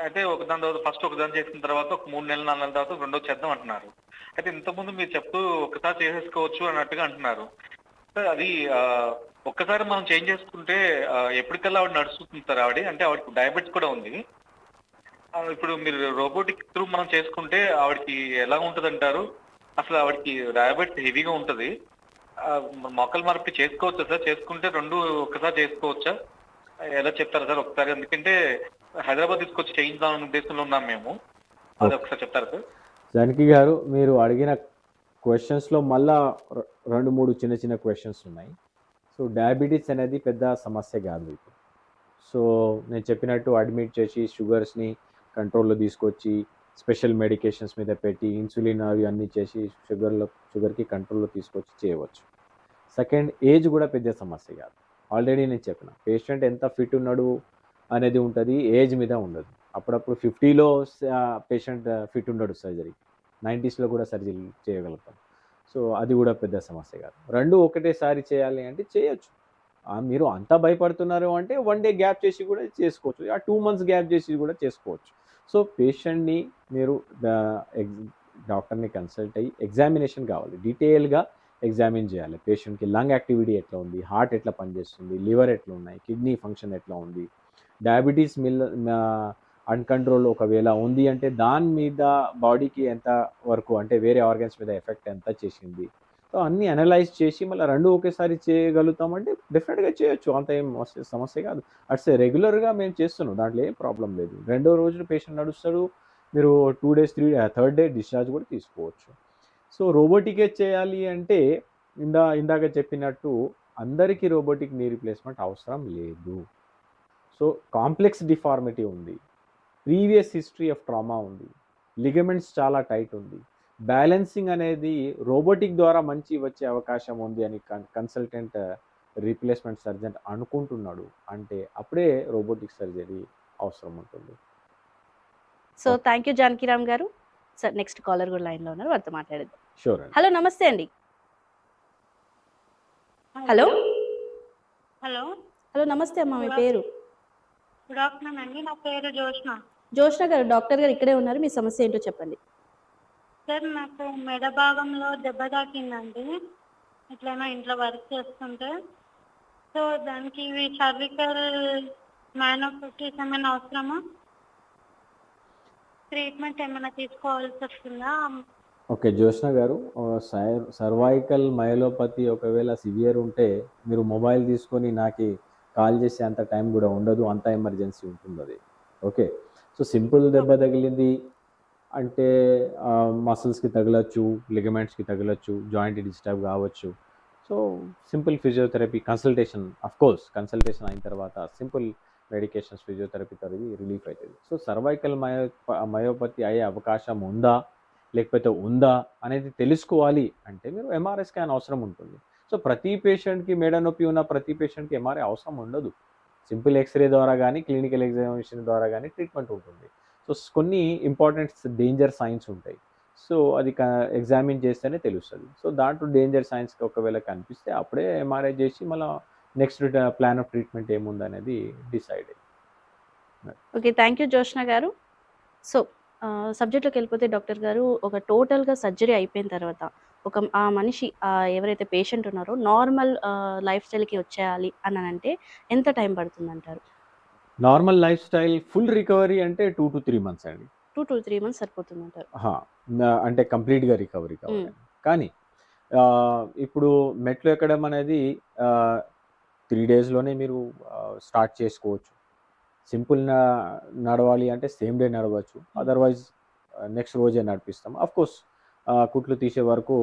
అయితే ఒకదాని తర్వాత ఫస్ట్ ఒకదాని చేసిన తర్వాత ఒక 3 నెలలు 4 నెలల తర్వాత రెండో చేద్దాం అంటున్నారు. అయితే ఇంతకుముందు మీరు చెప్తూ ఒకసారి చేసేసుకోవచ్చు అన్నట్టుగా అంటున్నారు. అది ఒక్కసారి మనం చేంజ్ చేసుకుంటే ఎప్పటికల్లా ఆవిడ నడుస్తుంది సార్. అంటే ఆవిడకి డయాబెటిస్ కూడా ఉంది. ఇప్పుడు మీరు రోబోటిక్ త్రూ మనం చేసుకుంటే ఆవిడకి ఎలా ఉంటుంది అంటారు? అసలు ఆవిడకి డయాబెటిస్ హెవీగా ఉంటుంది. మోకాలు మార్పిడి చేసుకోవచ్చా సార్? చేసుకుంటే 2 ఒక్కసారి చేసుకోవచ్చా? ఎలా చెప్తారా సార్ ఒకసారి? ఎందుకంటే హైదరాబాద్ తీసుకొచ్చి చేయించాలనే ఉద్దేశంలో ఉన్నాం మేము. అది ఒకసారి చెప్తారా సార్? జానకి గారు, మీరు అడిగిన క్వశ్చన్స్లో మళ్ళా 2-3 చిన్న చిన్న క్వశ్చన్స్ ఉన్నాయి. సో డయాబెటీస్ అనేది పెద్ద సమస్య కాదు ఇప్పుడు. సో నేను చెప్పినట్టు అడ్మిట్ చేసి షుగర్స్ని కంట్రోల్లో తీసుకొచ్చి స్పెషల్ మెడికేషన్స్ మీద పెట్టి ఇన్సులిన్ అవి అన్నీ చేసి షుగర్కి కంట్రోల్లో తీసుకొచ్చి చేయవచ్చు. సెకండ్, ఏజ్ కూడా పెద్ద సమస్య కాదు. ఆల్రెడీ నేను చెప్పిన పేషెంట్ ఎంత ఫిట్ ఉన్నాడు అనేది ఉంటుంది, ఏజ్ మీద ఉండదు. అప్పుడప్పుడు 50లో పేషెంట్ ఫిట్ ఉండడు, సర్జరీ 90స్లో కూడా సర్జరీ చేయగలుగుతాం. సో అది కూడా పెద్ద సమస్య కాదు. 2 ఒకటేసారి చేయాలి అంటే చేయొచ్చు. మీరు అంతా భయపడుతున్నారు అంటే 1 డే గ్యాప్ చేసి కూడా చేసుకోవచ్చు, 2 మంత్స్ గ్యాప్ చేసి కూడా చేసుకోవచ్చు. సో పేషెంట్ని మీరు డాక్టర్ని కన్సల్ట్ అయ్యి ఎగ్జామినేషన్ కావాలి, డీటెయిల్గా ఎగ్జామిన్ చేయాలి. పేషెంట్కి లంగ్ యాక్టివిటీ ఎట్లా ఉంది, హార్ట్ ఎట్లా పనిచేస్తుంది, లివర్ ఎట్లా ఉన్నాయి, కిడ్నీ ఫంక్షన్ ఎట్లా ఉంది, డయాబెటీస్ అన్కంట్రోల్ ఒకవేళ ఉంది అంటే దాని మీద బాడీకి ఎంత వరకు అంటే వేరే ఆర్గన్స్ మీద ఎఫెక్ట్ ఎంత చేసింది. సో అన్నీ అనలైజ్ చేసి మళ్ళీ రెండు ఒకేసారి చేయగలుగుతామంటే డెఫినెట్గా చేయొచ్చు, అంత ఏం సమస్య కాదు. అట్స్ రెగ్యులర్గా మేము చేస్తున్నాం, దాంట్లో ఏం ప్రాబ్లం లేదు. రెండో రోజు పేషెంట్ నడుస్తాడు, మీరు 2 days 3 డే డిశ్చార్జ్ కూడా తీసుకోవచ్చు. సో రోబోటికే చేయాలి అంటే ఇందాక చెప్పినట్టు అందరికీ రోబోటిక్ నీ రీప్లేస్మెంట్ అవసరం లేదు. సో కాంప్లెక్స్ డిఫార్మిటీ ఉంది, ప్రీవియస్ హిస్టరీ ఆఫ్ ట్రామా ఉంది, లిగమెంట్స్ చాలా టైట్ ఉంది, బ్యాలెన్సింగ్ అనేది రోబోటిక్ ద్వారా మంచి వచ్చే అవకాశం ఉంది అని కన్సల్టెంట్ రీప్లేస్మెంట్ సర్జన్ అనుకుంటున్నాడు అంటే అప్పుడే రోబోటిక్ సర్జరీ అవసరం ఉంటుంది. సో థ్యాంక్ యూ జానకిరామ్ గారు. సార్ నెక్స్ట్ కాలర్ కూడా లైన్లో ఉన్నారు, వారితో మాట్లాడేద్దాం. షూర్ అండి. హలో, నమస్తే అండి. హలో హలో, హలో నమస్తే అమ్మా, మీ పేరు? గుడ్ ఆఫ్టర్నూన్ అండి. నా పేరు జోష్న. జోష్న గారు, డాక్టర్ గారు ఇక్కడే ఉన్నారు, మీ సమస్య ఏంటో చెప్పండి. సార్, నాకు మెడ భాగంలో దెబ్బ తాకిందండి, ఎట్లైనా ఇంట్లో వర్క్ చేస్తుంటే. సో దానికి ఇవి సర్వికల్ మ్యానోఫెక్టిస్ ఏమైనా అవసరమా? ట్రీట్మెంట్ ఏమైనా తీసుకోవాల్సి వస్తుందా? ఓకే జ్యోత్స్న గారు, సర్వైకల్ మయోలోపతి ఒకవేళ సివియర్ ఉంటే మీరు మొబైల్ తీసుకొని నాకు కాల్ చేసే అంత టైం కూడా ఉండదు, అంత ఎమర్జెన్సీ ఉంటుంది అది. ఓకే, సో సింపుల్ దెబ్బ తగిలింది అంటే మసిల్స్కి తగలచ్చు, లిగమెంట్స్కి తగలచ్చు, జాయింట్ డిస్టర్బ్ కావచ్చు. So simple physiotherapy consultation, course consultation అయిన తర్వాత సింపుల్ మెడికేషన్స్ ఫిజియోథెరపీ తరగి రిలీఫ్ అవుతుంది. సో సర్వైకల్ మయోపతి అయ్యే అవకాశం ఉందా లేకపోతే ఉందా అనేది తెలుసుకోవాలి అంటే మీరు ఎంఆర్ఐ స్కాన్ అవసరం ఉంటుంది. సో ప్రతి పేషెంట్కి మెడ నొప్పి ఉన్న ప్రతి పేషెంట్కి ఎంఆర్ఐ అవసరం ఉండదు. సింపుల్ ఎక్స్రే ద్వారా కానీ క్లినికల్ ఎగ్జామినేషన్ ద్వారా కానీ ట్రీట్మెంట్ ఉంటుంది. సో కొన్ని ఇంపార్టెంట్ డేంజర్ సైన్స్ ఉంటాయి, సో అది ఎగ్జామిన్ చేస్తేనే తెలుస్తుంది. సో దాంట్లో డేంజర్ సైన్స్కి ఒకవేళ కనిపిస్తే అప్పుడే ఎంఆర్ఐ చేసి మళ్ళీ నెక్స్ట్ ప్లాన్ ఆఫ్ ట్రీట్మెంట్ ఏముందనేది డిసైడ్ అయ్యి. ఓకే, థ్యాంక్ యూ జోష్న గారు. సో సబ్జెక్ట్లోకి వెళ్ళిపోతే డాక్టర్ గారు, ఒక టోటల్గా సర్జరీ అయిపోయిన తర్వాత ఆ మనిషి ఎవరైతే పేషెంట్ ఉన్నారో నార్మల్ లైఫ్ స్టైల్కి వచ్చేయాలి అని అంటే ఎంత టైం పడుతుంది అంటారు? Normal life style full recovery అంటే 2 to 3 months అండి. 2 to 3 months సరిపోతుంది అంటారు? అంటే కంప్లీట్గా రికవరీ కావాలి. కానీ ఇప్పుడు మెట్లు ఎక్కడం అనేది 3 daysలోనే మీరు స్టార్ట్ చేసుకోవచ్చు. సింపుల్ నడవాలి అంటే సేమ్ డే నడవచ్చు, అదర్వైజ్ నెక్స్ట్ రోజే నడిపిస్తాం. అఫ్కోర్స్ కుట్లు తీసే వరకు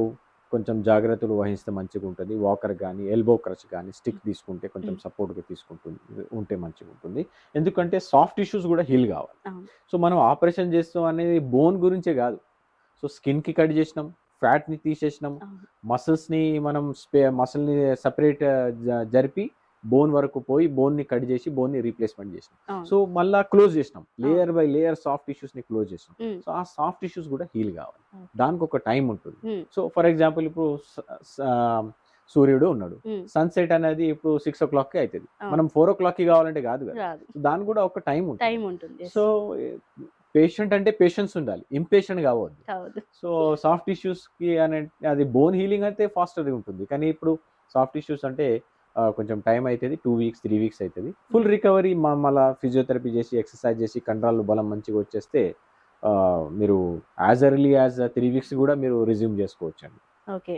కొంచెం జాగ్రత్తలు వహిస్తే మంచిగా ఉంటుంది. వాకర్ కానీ ఎల్బో క్రచ్ కానీ స్టిక్ తీసుకుంటే కొంచెం సపోర్ట్గా ఉంటే మంచిగా ఉంటుంది. ఎందుకంటే సాఫ్ట్ టిష్యూస్ కూడా హీల్ కావాలి. సో మనం ఆపరేషన్ చేస్తాం అనేది బోన్ గురించే కాదు. సో స్కిన్కి కట్ చేసినాం, ఫ్యాట్ని తీసేసినాం, మసిల్స్ని మనం మసిల్ని సపరేట్ జరిపి బోన్ వరకు పోయి బోన్ని కట్ చేసి బోన్ని రీప్లేస్మెంట్ చేసినాం. సో మళ్ళీ క్లోజ్ చేసినాం, లేయర్ బై లేయర్ సాఫ్ట్ టిష్యూస్ని క్లోజ్ చేసినాం. సో ఆ సాఫ్ట్ టిష్యూస్ కూడా హీల్ కావాలి, దానికి ఒక టైం ఉంటుంది. సో ఫర్ ఎగ్జాంపుల్ ఇప్పుడు సూర్యుడు ఉన్నాడు, సన్సెట్ అనేది ఇప్పుడు 6 o'clock అవుతుంది, మనం 4 o'clock కావాలంటే కాదు కదా, దానికి కూడా ఒక టైం ఉంటుంది. సో పేషెంట్ అంటే పేషెన్స్ ఉండాలి, ఇంపేషెంట్ కావద్దు. సో సాఫ్ట్ టిష్యూస్కి అది బోన్ హీలింగ్ అయితే ఫాస్టర్గా ఉంటుంది, కానీ ఇప్పుడు సాఫ్ట్ టిష్యూస్ అంటే కొంచెం టైం అవుతుంది, 2 weeks 3 weeks అవుతుంది. ఫుల్ రికవరీ మళ్ళీ ఫిజియోథెరపీ చేసి ఎక్సర్సైజ్ చేసి కండరాలు బలం మంచిగా వచ్చేస్తే మీరు యాజ్ ఎర్లీ యాజ్ 3 weeks కూడా మీరు రిజ్యూమ్ చేసుకోవచ్చు అండి. ఓకే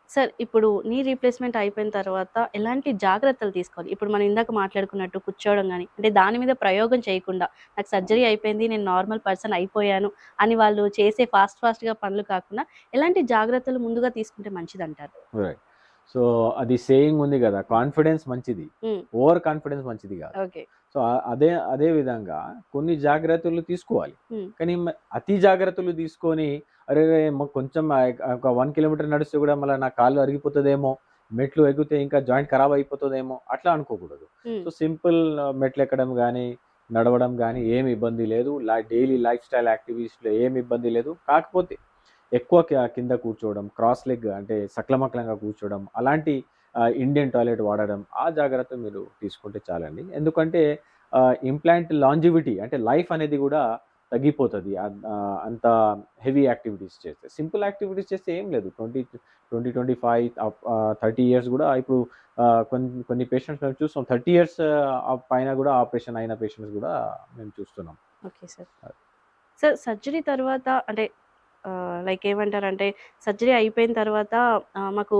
సార్, ఇప్పుడు నీ రీప్లేస్మెంట్ అయిపోయిన తర్వాత ఎలాంటి జాగ్రత్తలు తీసుకోవాలి? ఇప్పుడు మనం ఇందాక మాట్లాడుకున్నట్టు కూర్చోవడం కానీ, అంటే దాని మీద ప్రయోగం చేయకుండా నాకు సర్జరీ అయిపోయింది, నేను నార్మల్ పర్సన్ అయిపోయాను అని వాళ్ళు చేసే ఫాస్ట్గా పనులు కాకుండా ఎలాంటి జాగ్రత్తలు ముందుగా తీసుకుంటే మంచిది అంటారు? రైట్, సో అది సేయింగ్ ఉంది కదా, కాన్ఫిడెన్స్ మంచిది, ఓవర్ కాన్ఫిడెన్స్ మంచిది కాదు. సో అదే విధంగా కొన్ని జాగ్రత్తలు తీసుకోవాలి, కానీ అతి జాగ్రత్తలు తీసుకొని అరే కొంచెం ఒక 1 kilometer నడిస్తే కూడా మళ్ళీ నా కాళ్ళు అరిగిపోతుందేమో, మెట్లు ఎగితే ఇంకా జాయింట్ ఖరాబ్ అయిపోతుందేమో అట్లా అనుకోకూడదు. సో సింపుల్ మెట్లు ఎక్కడం కానీ నడవడం కానీ ఏమి ఇబ్బంది లేదు, డైలీ లైఫ్ స్టైల్ యాక్టివిటీస్లో ఏమి ఇబ్బంది లేదు. కాకపోతే ఎక్కువ కింద కూర్చోవడం, క్రాస్ లెగ్ అంటే సక్లమక్లంగా కూర్చోవడం, అలాంటి ఇండియన్ టాయిలెట్ వాడడం, ఆ జాగ్రత్త మీరు తీసుకుంటే చాలండి. ఎందుకంటే ఇంప్లాంట్ లాంజివిటీ అంటే లైఫ్ అనేది కూడా తగ్గిపోతుంది. అంత హెవీ యాక్టివిటీస్ చేస్తే. సింపుల్ యాక్టివిటీస్ చేస్తే ఏం లేదు. 25 30 ఇయర్స్ కూడా ఇప్పుడు కొన్ని పేషెంట్స్ మేము చూస్తాం. 30 ఇయర్స్ పైన కూడా ఆపరేషన్ అయిన పేషెంట్స్ కూడా మేము చూస్తున్నాం. Okay sir. సార్ సర్జరీ తర్వాత అంటే లైక్ ఏమంటారంటే సర్జరీ అయిపోయిన తర్వాత మాకు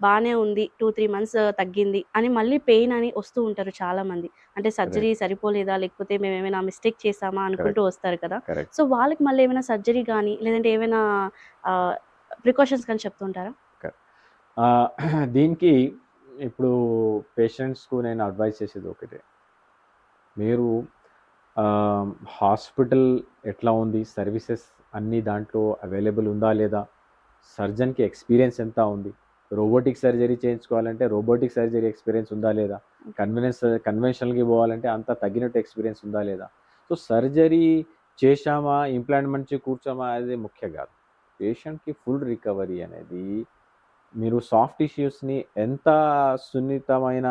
బాగానే ఉంది 2-3 మంత్స్ తగ్గింది అని మళ్ళీ పెయిన్ అని వస్తూ ఉంటారు చాలామంది. అంటే సర్జరీ సరిపోలేదా లేకపోతే మేము ఏమైనా మిస్టేక్ చేసామా అనుకుంటూ వస్తారు కదా. కరెక్ట్. సో వాళ్ళకి మళ్ళీ ఏమైనా సర్జరీ కానీ లేదంటే ఏమైనా ప్రికాషన్స్ కానీ చెప్తుంటారా? దీనికి ఇప్పుడు పేషెంట్స్కు నేను అడ్వైస్ చేసేది ఒకటే. మీరు హాస్పిటల్ ఎట్లా ఉంది, సర్వీసెస్ అన్నీ దాంట్లో అవైలబుల్ ఉందా లేదా, సర్జన్కి ఎక్స్పీరియన్స్ ఎంత ఉంది, రోబోటిక్ సర్జరీ చేయించుకోవాలంటే రోబోటిక్ సర్జరీ ఎక్స్పీరియన్స్ ఉందా లేదా, కన్వెన్షనల్కి పోవాలంటే అంత తగ్గినట్టు ఎక్స్పీరియన్స్ ఉందా లేదా. సో సర్జరీ చేశామా, ఇంప్లాంట్ మంచి కూర్చోమా అనేది ముఖ్యం కాదు. పేషెంట్కి ఫుల్ రికవరీ అనేది మీరు సాఫ్ట్ టిష్యూస్ని ఎంత సున్నితమైన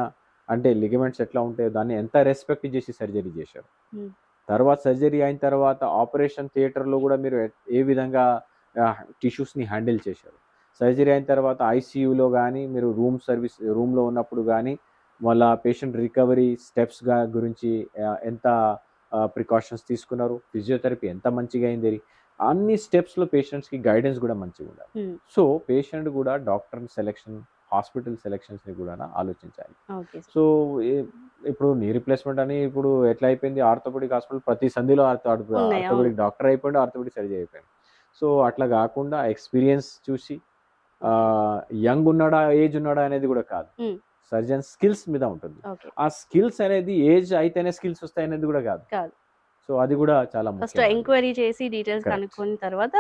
అంటే లిగమెంట్స్ ఎట్లా ఉంటాయో దాన్ని ఎంత రెస్పెక్ట్ చేసి సర్జరీ చేశారు. తర్వాత సర్జరీ అయిన తర్వాత ఆపరేషన్ థియేటర్లో కూడా మీరు ఏ విధంగా టిష్యూస్ని హ్యాండిల్ చేశారు. సర్జరీ అయిన తర్వాత ఐసీయూలో కానీ మీరు రూమ్లో ఉన్నప్పుడు కానీ వాళ్ళ పేషెంట్ రికవరీ స్టెప్స్ గురించి ఎంత ప్రికాషన్స్ తీసుకున్నారు, ఫిజియోథెరపీ ఎంత మంచిగా అయింది, అన్ని స్టెప్స్లో పేషెంట్స్కి గైడెన్స్ కూడా మంచిగా ఉండాలి. సో పేషెంట్ కూడా డాక్టర్ సెలెక్షన్, హాస్పిటల్ సెలెక్షన్స్ని కూడా ఆలోచించాలి. సో ఇప్పుడు నీ రీప్లేస్మెంట్ అని ఇప్పుడు ఎట్లా అయిపోయింది, ఆర్థోపెడిక్ హాస్పిటల్ ప్రతి సంధిలో ఆర్థోపెడిక్ డాక్టర్ అయిపోయింది, ఆర్థోపెడిక్ సర్జరీ అయిపోయింది. సో అట్లా కాకుండా ఎక్స్పీరియన్స్ చూసి యంగ్ ఉన్నాడా ఏజ్ ఉన్నాడా అనేది కూడా కాదు, సర్జన్ స్కిల్స్ మీద ఉంటుంది. ఆ స్కిల్స్ అనేది ఏజ్ అయితేనే స్కిల్స్ వస్తాయి అనేది కూడా కాదు. సో అది కూడా చాలా ఫస్ట్ ఎంక్వైరీ చేసి డీటెయిల్స్ కనుక్కున్న తర్వాత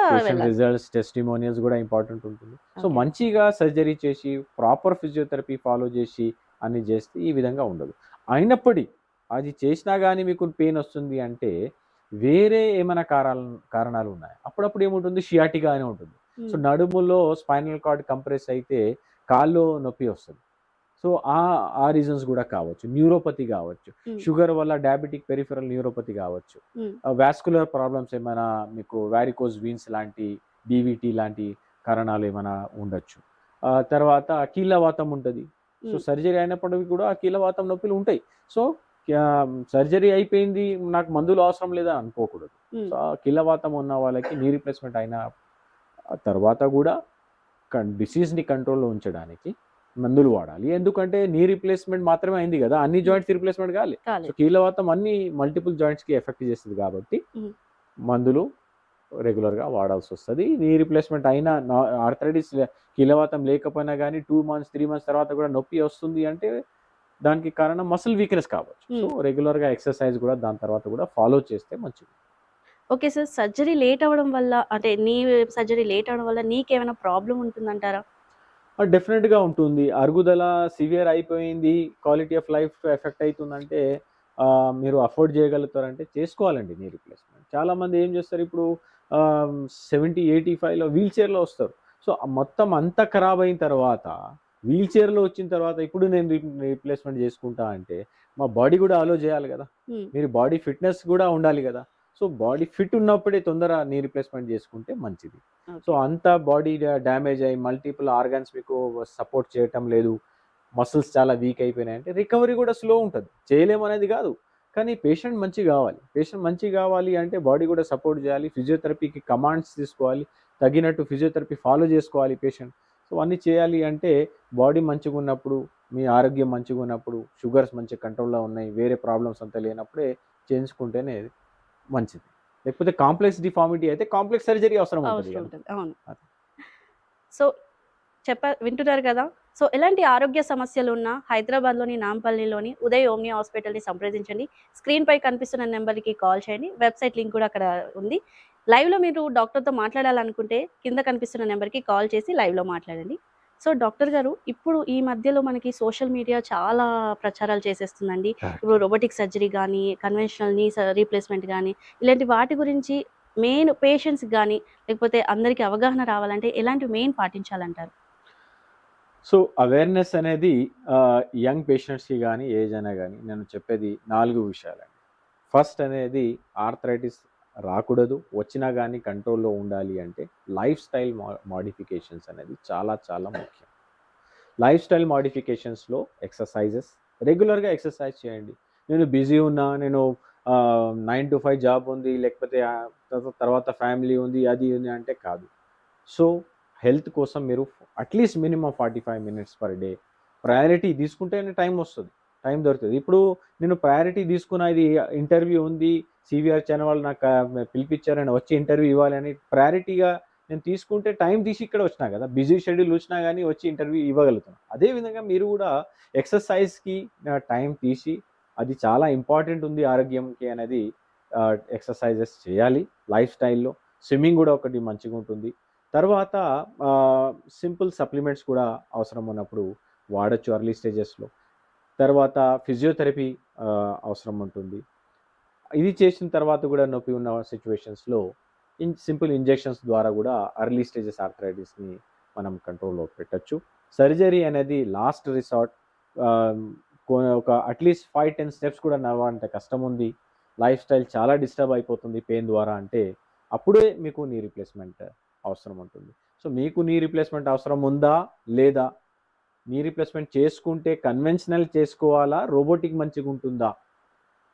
రిజల్ట్స్, టెస్టిమోనియల్స్ కూడా ఇంపార్టెంట్ ఉంటుంది. సో మంచిగా సర్జరీ చేసి ప్రాపర్ ఫిజియోథెరపీ ఫాలో చేసి అన్ని చేస్తే ఈ విధంగా ఉండదు. అయినప్పటికీ అది చేసినా కానీ మీకు పెయిన్ వస్తుంది అంటే వేరే ఏమైనా కారణాలు ఉన్నాయి. అప్పుడప్పుడు ఏముంటుంది, షియాటిగా అని ఉంటుంది. సో నడుములో స్పైనల్ కార్డ్ కంప్రెస్ అయితే కాల్లో నొప్పి వస్తుంది. సో ఆ రీజన్స్ కూడా కావచ్చు. న్యూరోపతి కావచ్చు, షుగర్ వల్ల డయాబెటిక్ పెరిఫెరల్ న్యూరోపతి కావచ్చు, వాస్కులర్ ప్రాబ్లమ్స్ ఏమైనా మీకు వారికోజ్ వీన్స్ లాంటి, డివిటీ లాంటి కారణాలు ఏమైనా ఉండొచ్చు. తర్వాత కీళ్ళవాతం ఉంటుంది. సో సర్జరీ అయినప్పటికీ కూడా ఆ కీళ్ళవాతం నొప్పులు ఉంటాయి. సో సర్జరీ అయిపోయింది నాకు మందులు అవసరం లేదా అనుకోకూడదు. సో కీళ్ళవాతం ఉన్న వాళ్ళకి నీ రీప్లేస్మెంట్ అయిన తర్వాత కూడా డిసీజ్ని కంట్రోల్లో ఉంచడానికి మందులు వాడాలి. ఎందుకంటే నీ రీప్లేస్మెంట్ మాత్రమే అయింది కదా, అన్ని జాయింట్స్ రీప్లేస్మెంట్ కాలే. సో కీళ్ళవాతం అన్ని మల్టిపుల్ జాయింట్స్కి ఎఫెక్ట్ చేస్తుంది కాబట్టి మందులు రెగ్యులర్గా వాడాల్సి వస్తుంది. నీ రీప్లేస్మెంట్ అయినా ఆర్థరైటిస్ కీళ్ళవాతం లేకపోయినా కానీ 2 months 3 months తర్వాత కూడా నొప్పి వస్తుంది అంటే దానికి కారణం మసిల్ వీక్నెస్ కావచ్చు. సో రెగ్యులర్గా ఎక్సర్సైజ్ కూడా దాని తర్వాత కూడా ఫాలో చేస్తే మంచిది. ఓకే సార్, సర్జరీ లేట్ అవ్వడం వల్ల అంటే నీ సర్జరీ లేట్ అవ్వడం వల్ల నీకేమైనా ప్రాబ్లం ఉంటుందంటారా? డెఫినెట్గా ఉంటుంది. అరుగుదల సివియర్ అయిపోయింది, క్వాలిటీ ఆఫ్ లైఫ్ ఎఫెక్ట్ అవుతుందంటే మీరు అఫోర్డ్ చేయగలుగుతారంటే చేసుకోవాలండి నీ రీప్లేస్మెంట్. చాలామంది ఏం చేస్తారు, ఇప్పుడు 70-85లో వీల్ చైర్లో వస్తారు. సో మొత్తం అంతా ఖరాబ్ అయిన తర్వాత వీల్ చైర్లో వచ్చిన తర్వాత ఇప్పుడు నేను రీప్లేస్మెంట్ చేసుకుంటా అంటే మా బాడీ కూడా అలో చేయాలి కదా, మీరు బాడీ ఫిట్నెస్ కూడా ఉండాలి కదా. సో బాడీ ఫిట్ ఉన్నప్పుడే తొందర నీ రీప్లేస్మెంట్ చేసుకుంటే మంచిది. సో అంతా బాడీ డ్యామేజ్ అయ్యి మల్టిపుల్ ఆర్గాన్స్ మీకు సపోర్ట్ చేయటం లేదు, మసిల్స్ చాలా వీక్ అయిపోయినాయి అంటే రికవరీ కూడా స్లో ఉంటుంది. చేయలేమనేది కాదు, కానీ పేషెంట్ మంచి కావాలి అంటే బాడీ కూడా సపోర్ట్ చేయాలి, ఫిజియోథెరపీకి కమాండ్స్ తీసుకోవాలి, తగినట్టు ఫిజియోథెరపీ ఫాలో చేసుకోవాలి పేషెంట్. సో అన్నీ చేయాలి అంటే బాడీ మంచిగా ఉన్నప్పుడు, మీ ఆరోగ్యం మంచిగా ఉన్నప్పుడు, షుగర్స్ మంచి కంట్రోల్లో ఉన్నాయి, వేరే ప్రాబ్లమ్స్ అంతా లేనప్పుడే చేయించుకుంటేనే మంచిది. లేకపోతే కాంప్లెక్స్ డిఫార్మిటీ అయితే కాంప్లెక్స్ సర్జరీ అవసరం ఉంటుంది. అవును. సో వింటున్నారు కదా. సో ఎలాంటి ఆరోగ్య సమస్యలు ఉన్నా హైదరాబాద్లోని నాంపల్లిలోని ఉదయ్ ఓమ్ని హాస్పిటల్ని సంప్రదించండి. స్క్రీన్పై కనిపిస్తున్న నెంబర్కి కాల్ చేయండి. వెబ్సైట్ లింక్ కూడా అక్కడ ఉంది. లైవ్లో మీరు డాక్టర్తో మాట్లాడాలనుకుంటే కింద కనిపిస్తున్న నెంబర్కి కాల్ చేసి లైవ్లో మాట్లాడండి. సో డాక్టర్ గారు, ఇప్పుడు ఈ మధ్యలో మనకి సోషల్ మీడియా చాలా ప్రచారాలు చేసేస్తుందండి. ఇప్పుడు రోబోటిక్ సర్జరీ కానీ, కన్వెన్షనల్ నీ రీప్లేస్మెంట్ కానీ, ఇలాంటి వాటి గురించి మెయిన్ పేషెంట్స్కి కానీ లేకపోతే అందరికీ అవగాహన రావాలంటే ఎలాంటి మెయిన్ పాటించాలంటారు? సో అవేర్నెస్ అనేది యంగ్ పేషెంట్స్కి కానీ ఏజ్ అయినా కానీ నేను చెప్పేది 4 విషయాలండి. ఫస్ట్ అనేది ఆర్థరైటిస్ రాకూడదు, వచ్చినా కానీ కంట్రోల్లో ఉండాలి అంటే లైఫ్ స్టైల్ మోడిఫికేషన్స్ అనేది చాలా చాలా ముఖ్యం. లైఫ్ స్టైల్ మోడిఫికేషన్స్లో ఎక్సర్సైజెస్, రెగ్యులర్గా ఎక్సర్సైజ్ చేయండి. నేను బిజీ ఉన్నా, నేను 9 to 5 జాబ్ ఉంది, లేకపోతే తర్వాత ఫ్యామిలీ ఉంది, అది ఉంది అంటే కాదు. సో హెల్త్ కోసం మీరు at least minimum 45 minutes per day priority తీసుకుంటేనే టైం వస్తుంది, టైం దొరుకుతుంది. ఇప్పుడు నేను ప్రయారిటీ తీసుకున్న, ఇది ఇంటర్వ్యూ ఉంది, సివిఆర్ ఛానల్ వాళ్ళు నాకు పిలిపించారని వచ్చి ఇంటర్వ్యూ ఇవ్వాలి అని ప్రయారిటీగా నేను తీసుకుంటే టైం తీసి ఇక్కడ వచ్చినా కదా, బిజీ షెడ్యూల్ వచ్చినా కానీ వచ్చి ఇంటర్వ్యూ ఇవ్వగలుగుతాను. అదేవిధంగా మీరు కూడా ఎక్సర్సైజ్కి టైం తీసి, అది చాలా ఇంపార్టెంట్ ఉంది ఆరోగ్యంకి అనేది, ఎక్సర్సైజెస్ చేయాలి లైఫ్ స్టైల్లో. స్విమ్మింగ్ కూడా ఒకటి మంచిగా ఉంటుంది. తర్వాత సింపుల్ సప్లిమెంట్స్ కూడా అవసరం ఉన్నప్పుడు వాడచ్చు అర్లీ స్టేజెస్లో. తర్వాత ఫిజియోథెరపీ అవసరం ఉంటుంది. ఇది చేసిన తర్వాత కూడా నొప్పి ఉన్న సిచ్యువేషన్స్లో సింపుల్ ఇంజెక్షన్స్ ద్వారా కూడా అర్లీ స్టేజెస్ ఆర్థరైటిస్ని మనం కంట్రోల్లో పెట్టచ్చు. సర్జరీ అనేది లాస్ట్ రిసార్ట్. ఒక అట్లీస్ట్ 5-10 స్టెప్స్ కూడా నడవాలంటే కష్టం ఉంది, లైఫ్ స్టైల్ చాలా డిస్టర్బ్ అయిపోతుంది పెయిన్ ద్వారా అంటే, అప్పుడే మీకు నీ రీప్లేస్మెంట్ అవసరం ఉంటుంది. సో మీకు నీ రీప్లేస్మెంట్ అవసరం ఉందా లేదా, నీ రీప్లేస్మెంట్ చేసుకుంటే కన్వెన్షనల్ చేసుకోవాలా, రోబోటిక్ మంచిగా ఉంటుందా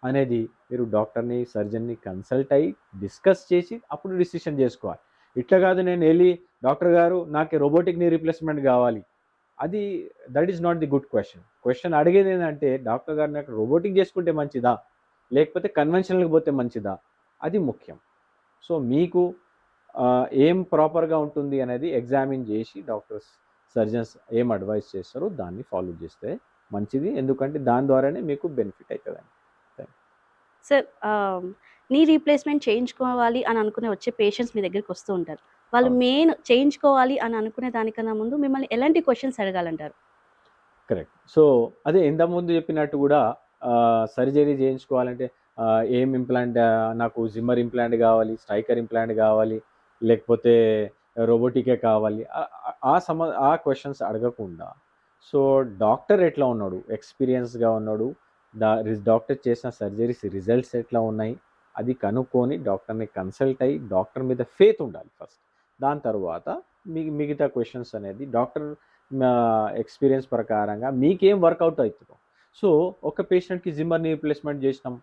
అనేది మీరు డాక్టర్ని, సర్జన్ని కన్సల్ట్ అయ్యి డిస్కస్ చేసి అప్పుడు డిసిషన్ చేసుకోవాలి. ఇట్లా కాదు నేను వెళ్ళి డాక్టర్ గారు నాకు రోబోటిక్ నీ రీప్లేస్మెంట్ కావాలి, అది that is not the good question. అడిగేది ఏంటంటే డాక్టర్ గారు నాకు రోబోటిక్ చేసుకుంటే మంచిదా లేకపోతే కన్వెన్షనల్కి పోతే మంచిదా, అది ముఖ్యం. సో మీకు ఏం ప్రాపర్గా ఉంటుంది అనేది ఎగ్జామిన్ చేసి డాక్టర్స్, సర్జన్స్ ఏం అడ్వైస్ చేస్తారో దాన్ని ఫాలో చేస్తే మంచిది, ఎందుకంటే దాని ద్వారానే మీకు బెనిఫిట్ అవుతుందండి. సార్, నీ రీప్లేస్మెంట్ చేయించుకోవాలి అని అనుకునే వచ్చే పేషెంట్స్ మీ దగ్గరికి వస్తూ ఉంటారు. వాళ్ళు అవును. మెయిన్ చేయించుకోవాలి అని అనుకునే దానికన్నా ముందు మిమ్మల్ని ఎలాంటి క్వశ్చన్స్ అడగాలంటారు? కరెక్ట్. సో అదే ఇంతకుముందు చెప్పినట్టు కూడా సర్జరీ చేయించుకోవాలంటే ఏం ఇంప్లాంట్, నాకు జిమ్మర్ ఇంప్లాంట్ కావాలి, స్ట్రైకర్ ఇంప్లాంట్ కావాలి, లేకపోతే రోబోటికే కావాలి, ఆ క్వశ్చన్స్ అడగకుండా, సో డాక్టర్ ఎట్లా ఉన్నాడు, ఎక్స్పీరియన్స్గా ఉన్నాడు, డాక్టర్ చేసిన సర్జరీస్ రిజల్ట్స్ ఎట్లా ఉన్నాయి, అది కనుక్కొని డాక్టర్ని కన్సల్ట్ అయ్యి, డాక్టర్ మీద ఫేత్ ఉండాలి ఫస్ట్. దాని తర్వాత మిగతా క్వశ్చన్స్ అనేది డాక్టర్ ఎక్స్పీరియన్స్ ప్రకారంగా మీకేం వర్కౌట్ అవుతుందో. సో ఒక పేషెంట్కి జిమ్మర్ని రీప్లేస్మెంట్ చేసినాం,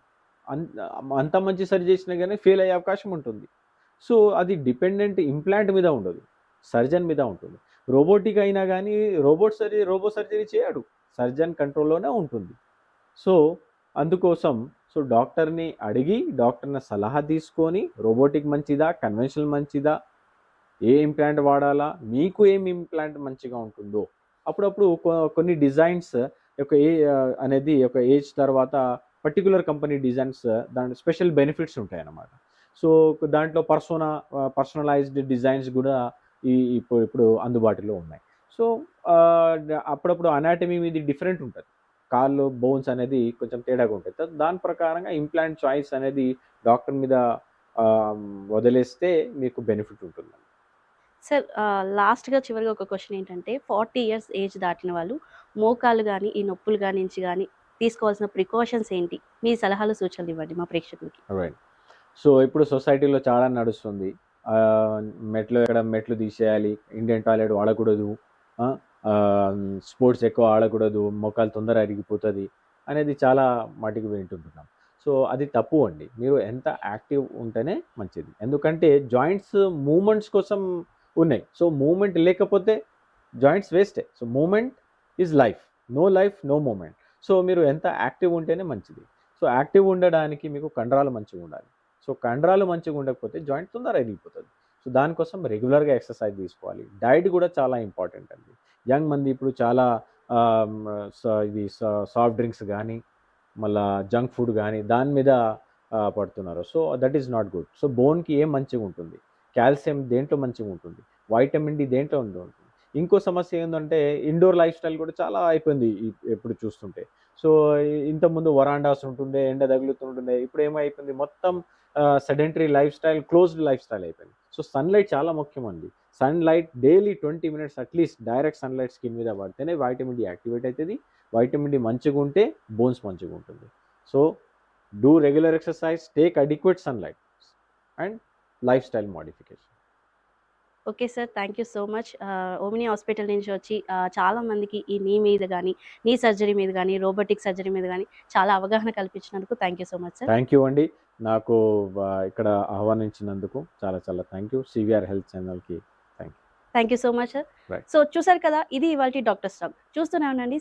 అంత మంచి సర్జరీ చేసినా కానీ ఫెయిల్ అయ్యే అవకాశం ఉంటుంది. సో అది డిపెండెంట్ ఇంప్లాంట్ మీద ఉండదు, సర్జన్ మీద ఉంటుంది. రోబోటిక్ అయినా కానీ రోబో సర్జరీ చేయడు, సర్జన్ కంట్రోల్లోనే ఉంటుంది. సో అందుకోసం సో డాక్టర్ని అడిగి, డాక్టర్ని సలహా తీసుకొని రోబోటిక్ మంచిదా, కన్వెన్షనల్ మంచిదా, ఏ ఇంప్లాంట్ వాడాలా, మీకు ఏం ఇంప్లాంట్ మంచిగా ఉంటుందో. అప్పుడప్పుడు కొన్ని డిజైన్స్ అనేది ఒక ఏజ్ తర్వాత పర్టికులర్ కంపెనీ డిజైన్స్ దాంట్లో స్పెషల్ బెనిఫిట్స్ ఉంటాయి అన్నమాట. సో దాంట్లో పర్సనలైజ్డ్ డిజైన్స్ కూడా ఇప్పుడు అందుబాటులో ఉన్నాయి. సో అప్పుడప్పుడు అనాటమీ మీద డిఫరెంట్ ఉంటుంది, కాళ్ళు బోన్స్ అనేది కొంచెం తేడాగా ఉంటుంది. దాని ప్రకారంగా ఇంప్లాంట్ చాయిస్ అనేది డాక్టర్ మీద వదిలేస్తే మీకు బెనిఫిట్ ఉంటుంది. సార్, లాస్ట్గా చివరిగా ఒక క్వశ్చన్ ఏంటంటే, 40 years ఏజ్ దాటిన వాళ్ళు మోకాలు కానీ ఈ నొప్పులు నుంచి కానీ తీసుకోవాల్సిన ప్రికాషన్స్ ఏంటి? మీ సలహాలు సూచనలు ఇవ్వండి మా ప్రేక్షకులకి. రైట్. సో ఇప్పుడు సొసైటీలో చాలా నడుస్తుంది, మెట్లు తీసేయాలి, ఇండియన్ టాయిలెట్ వాడకూడదు, స్పోర్ట్స్ ఎక్కువ ఆడకూడదు, మోకాలు తొందర అరిగిపోతుంది అనేది చాలా మటుకు వింటుంటున్నాం. సో అది తప్పు అండి. మీరు ఎంత యాక్టివ్ ఉంటేనే మంచిది, ఎందుకంటే జాయింట్స్ మూమెంట్స్ కోసం ఉన్నాయి. సో మూమెంట్ లేకపోతే జాయింట్స్ వేస్టే. So movement is life, no life no movement. So మీరు ఎంత యాక్టివ్ ఉంటేనే మంచిది. సో యాక్టివ్ ఉండడానికి మీకు కండరాలు మంచిగా ఉండాలి. సో కండరాలు మంచిగా ఉండకపోతే జాయింట్ తొందర అరిగిపోతుంది. సో దానికోసం రెగ్యులర్గా ఎక్సర్సైజ్ తీసుకోవాలి. డైట్ కూడా చాలా ఇంపార్టెంట్ అండి. యంగ్ మంది ఇప్పుడు చాలా ఇది సాఫ్ట్ డ్రింక్స్ కానీ, మళ్ళీ జంక్ ఫుడ్ కానీ దాని మీద పడుతున్నారు. So that is not good. So బోన్కి ఏం మంచిగా ఉంటుంది, కాల్షియం దేంట్లో మంచిగా ఉంటుంది, వైటమిన్ డి దేంట్లో ఉంటుంది. ఇంకో సమస్య ఏంటంటే ఇండోర్ లైఫ్ స్టైల్ కూడా చాలా అయిపోయింది ఎప్పుడు చూస్తుంటే. సో ఇంతకుముందు వరాండాస్ ఉంటుండే, ఎండ తగులుతుంటుండే, ఇప్పుడు ఏమైపోయింది మొత్తం sedentary life style, closed life style అయిపోయింది. సో సన్లైట్ చాలా ముఖ్యం అండి. Sunlight daily 20 minutes at least direct sunlight skin మీద పడితేనే వైటమిన్ డి యాక్టివేట్ అవుతుంది. వైటమిన్ డి మంచిగా ఉంటే బోన్స్ మంచిగా ఉంటుంది. So do regular exercise, take adequate sunlight and life style modification. Okay sir, thank you so much. Omni hospital నుంచి వచ్చి చాలా మందికి ఈ నీ మీద కానీ, నీ సర్జరీ మీద కానీ, రోబోటిక్ సర్జరీ మీద కానీ చాలా అవగాహన కల్పించినందుకు thank you so much sir. Thank you అండి, నాకు ఇక్కడ ఆహ్వానించినందుకు చాలా చాలా థ్యాంక్ యూ. సివిఆర్ హెల్త్ ఛానల్కి thank you so much sir. Right. So చూసారు కదా, ఇది ఇవాల్టి డాక్టర్ స్టాక్. చూస్తూనే ఉండండి